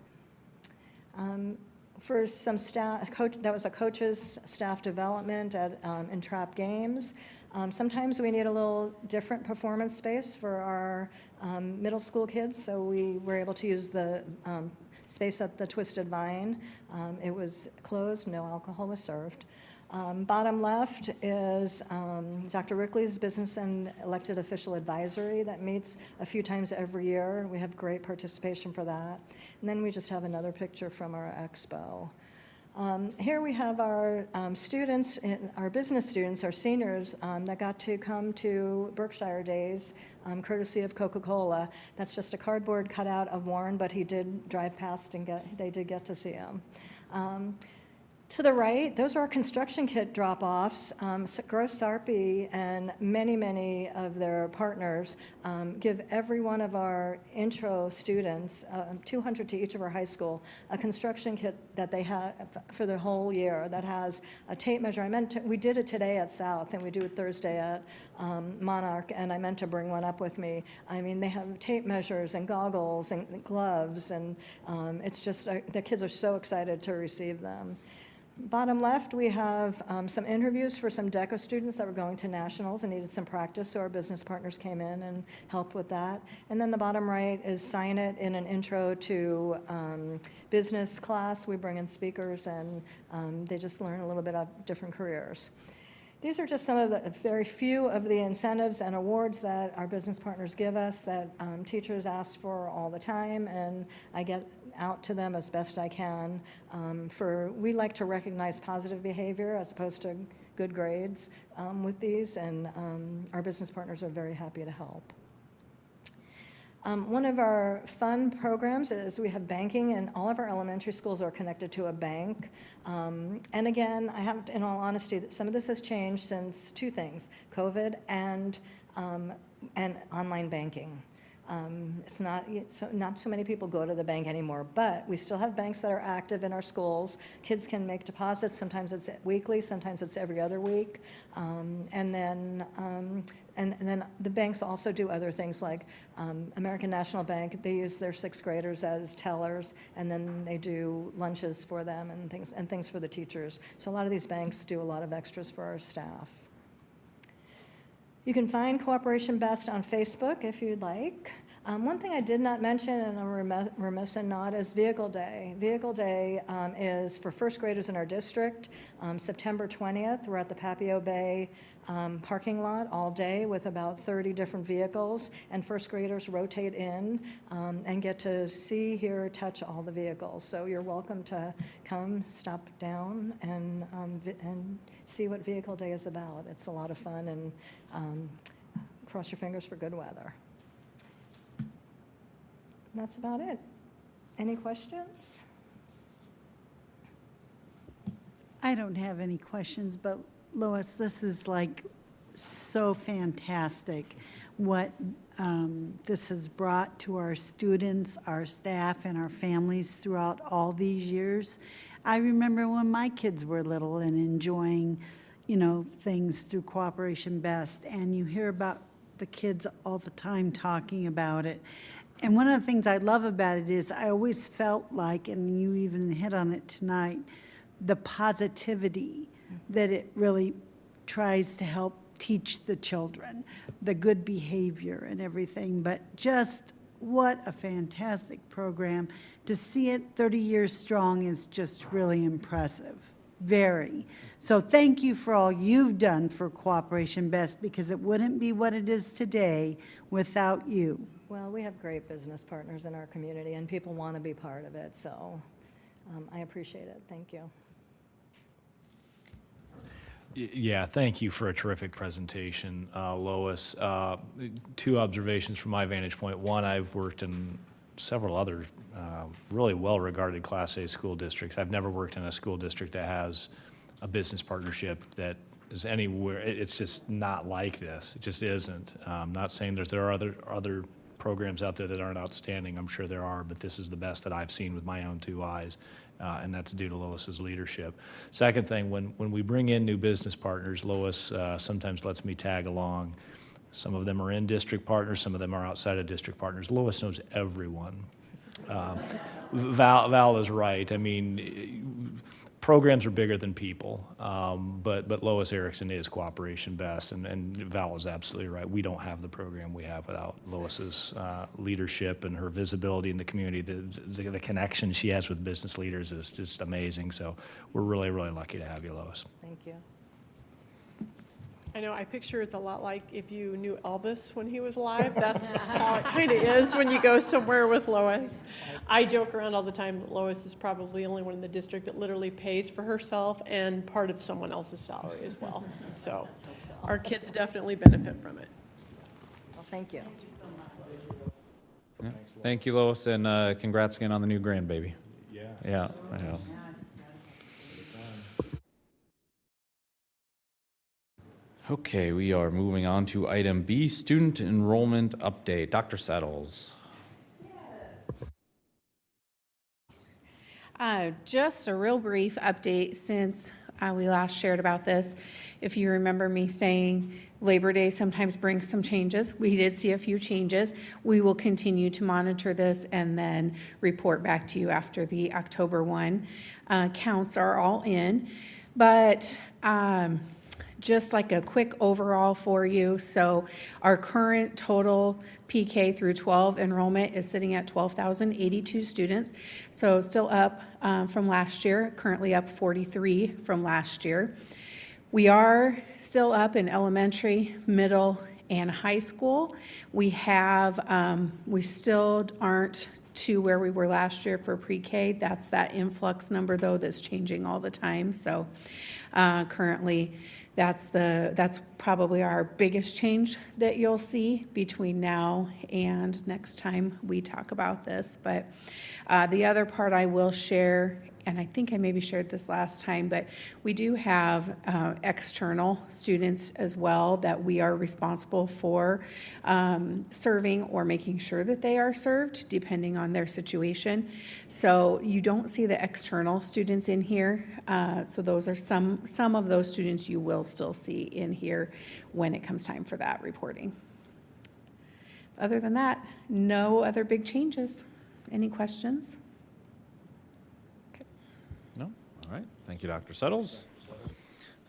[SPEAKER 12] For some staff, that was a coach's staff development at Entrap Games. Sometimes we need a little different performance space for our middle school kids, so we were able to use the space at the Twisted Vine. It was closed, no alcohol was served. Bottom left is Dr. Rickley's Business and Elected Official Advisory that meets a few times every year. We have great participation for that. And then we just have another picture from our expo. Here we have our students, our business students, our seniors that got to come to Berkshire Days, courtesy of Coca-Cola. That's just a cardboard cutout of Warren, but he did drive past and they did get to see him. To the right, those are our construction kit drop-offs. Gross Sarpy and many, many of their partners give every one of our intro students, 200 to each of our high school, a construction kit that they have for the whole year that has a tape measure. We did it today at South, and we do it Thursday at Monarch, and I meant to bring one up with me. I mean, they have tape measures and goggles and gloves, and it's just, the kids are so excited to receive them. Bottom left, we have some interviews for some DECA students that were going to nationals and needed some practice, so our business partners came in and helped with that. And then the bottom right is Sign It in an intro to business class. We bring in speakers, and they just learn a little bit of different careers. These are just some of the very few of the incentives and awards that our business partners give us that teachers ask for all the time, and I get out to them as best I can. We like to recognize positive behavior as opposed to good grades with these, and our business partners are very happy to help. One of our fun programs is we have banking, and all of our elementary schools are connected to a bank. And again, I have to, in all honesty, that some of this has changed since two things: COVID and online banking. Not so many people go to the bank anymore, but we still have banks that are active in our schools. Kids can make deposits. Sometimes it's weekly, sometimes it's every other week. And then the banks also do other things like American National Bank. They use their sixth graders as tellers, and then they do lunches for them and things for the teachers. So a lot of these banks do a lot of extras for our staff. You can find Cooperation Best on Facebook if you'd like. One thing I did not mention, and I'm remiss in not, is Vehicle Day. Vehicle Day is for first graders in our district. September 20th, we're at the Papio Bay parking lot all day with about 30 different vehicles, and first graders rotate in and get to see, hear, touch all the vehicles. So you're welcome to come, stop down, and see what Vehicle Day is about. It's a lot of fun, and cross your fingers for good weather. That's about it. Any questions?
[SPEAKER 4] I don't have any questions, but Lois, this is like so fantastic what this has brought to our students, our staff, and our families throughout all these years. I remember when my kids were little and enjoying, things through Cooperation Best, and you hear about the kids all the time talking about it. And one of the things I love about it is I always felt like, and you even hit on it tonight, the positivity that it really tries to help teach the children, the good behavior and everything. But just what a fantastic program. To see it 30 years strong is just really impressive. Very. So thank you for all you've done for Cooperation Best, because it wouldn't be what it is today without you.
[SPEAKER 12] Well, we have great business partners in our community, and people want to be part of it, so I appreciate it. Thank you.
[SPEAKER 5] Yeah, thank you for a terrific presentation, Lois. Two observations from my vantage point. One, I've worked in several other really well-regarded Class A school districts. I've never worked in a school district that has a business partnership that is anywhere. It's just not like this. It just isn't. I'm not saying there are other programs out there that aren't outstanding. I'm sure there are, but this is the best that I've seen with my own two eyes, and that's due to Lois's leadership. Second thing, when we bring in new business partners, Lois sometimes lets me tag along. Some of them are in district partners, some of them are outside of district partners. Lois knows everyone. Val is right. I mean, programs are bigger than people, but Lois Erickson is Cooperation Best, and Val is absolutely right. We don't have the program we have without Lois's leadership and her visibility in the community. The connection she has with business leaders is just amazing. So we're really, really lucky to have you, Lois.
[SPEAKER 12] Thank you.
[SPEAKER 11] I know, I picture it's a lot like if you knew Elvis when he was alive. That's how it kind of is when you go somewhere with Lois. I joke around all the time that Lois is probably the only one in the district that literally pays for herself and part of someone else's salary as well. So our kids definitely benefit from it.
[SPEAKER 12] Well, thank you.
[SPEAKER 1] Yeah. Thank you, Lois, and congrats again on the new grandbaby. Yeah, I know. Okay, we are moving on to item B, student enrollment update. Dr. Settles.
[SPEAKER 13] Just a real brief update since we last shared about this. If you remember me saying Labor Day sometimes brings some changes, we did see a few changes. We will continue to monitor this and then report back to you after the October 1. Counts are all in, but just like a quick overall for you. So our current total PK through 12 enrollment is sitting at 12,082 students. So still up from last year, currently up 43 from last year. We are still up in elementary, middle, and high school. We still aren't to where we were last year for pre-K. That's that influx number though that's changing all the time. So currently that's probably our biggest change that you'll see between now and next time we talk about this. But the other part I will share, and I think I maybe shared this last time, but we do have external students as well that we are responsible for serving or making sure that they are served depending on their situation. So you don't see the external students in here. So those are some of those students you will still see in here when it comes time for that reporting. Other than that, no other big changes. Any questions?
[SPEAKER 1] No? All right. Thank you, Dr. Settles.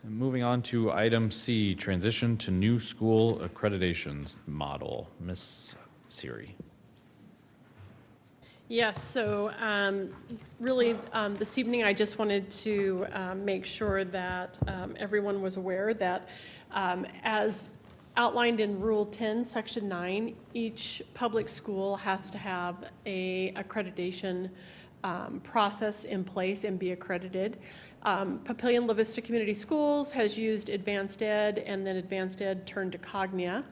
[SPEAKER 1] And moving on to item C, transition to new school accreditations model. Ms. Siri.
[SPEAKER 11] Yes, so really this evening I just wanted to make sure that everyone was aware that as outlined in Rule 10, Section 9, each public school has to have a accreditation process in place and be accredited. Papillion La Vista Community Schools has used Advanced Ed, and then Advanced Ed turned to Cognia.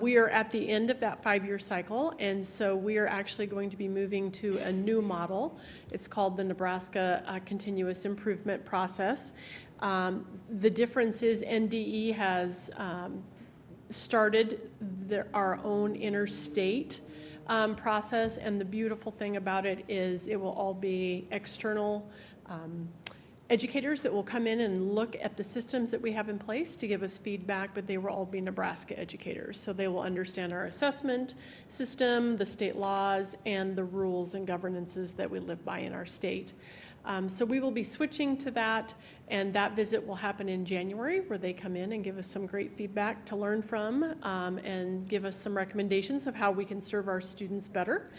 [SPEAKER 11] We are at the end of that 5-year cycle, and so we are actually going to be moving to a new model. It's called the Nebraska Continuous Improvement Process. The difference is NDE has started our own interstate process, and the beautiful thing about it is it will all be external educators that will come in and look at the systems that we have in place to give us feedback, but they will all be Nebraska educators. So they will understand our assessment system, the state laws, and the rules and governances that we live by in our state. So we will be switching to that, and that visit will happen in January, where they come in and give us some great feedback to learn from and give us some recommendations of how we can serve our students better.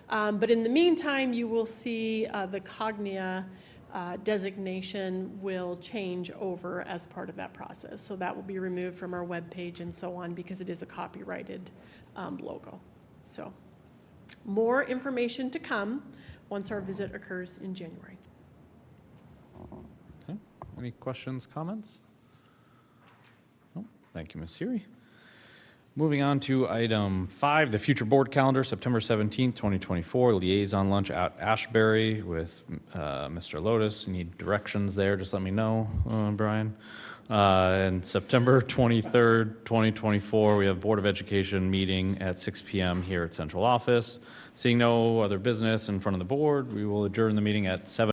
[SPEAKER 11] But in the meantime, you will see the Cognia designation will change over as part of that process. So that will be removed from our webpage and so on because it is a copyrighted logo. So more information to come once our visit occurs in January.
[SPEAKER 1] Okay. Any questions, comments? No. Thank you, Ms. Siri. Moving on to item 5, the future board calendar, September 17th, 2024, liaison lunch at Ashbury with Mr. Lotus. You need directions there, just let me know, Brian. And September 23rd, 2024, we have Board of Education meeting at 6 p.m. here at Central Office. Seeing no other business in front of the board, we will adjourn the meeting at 7.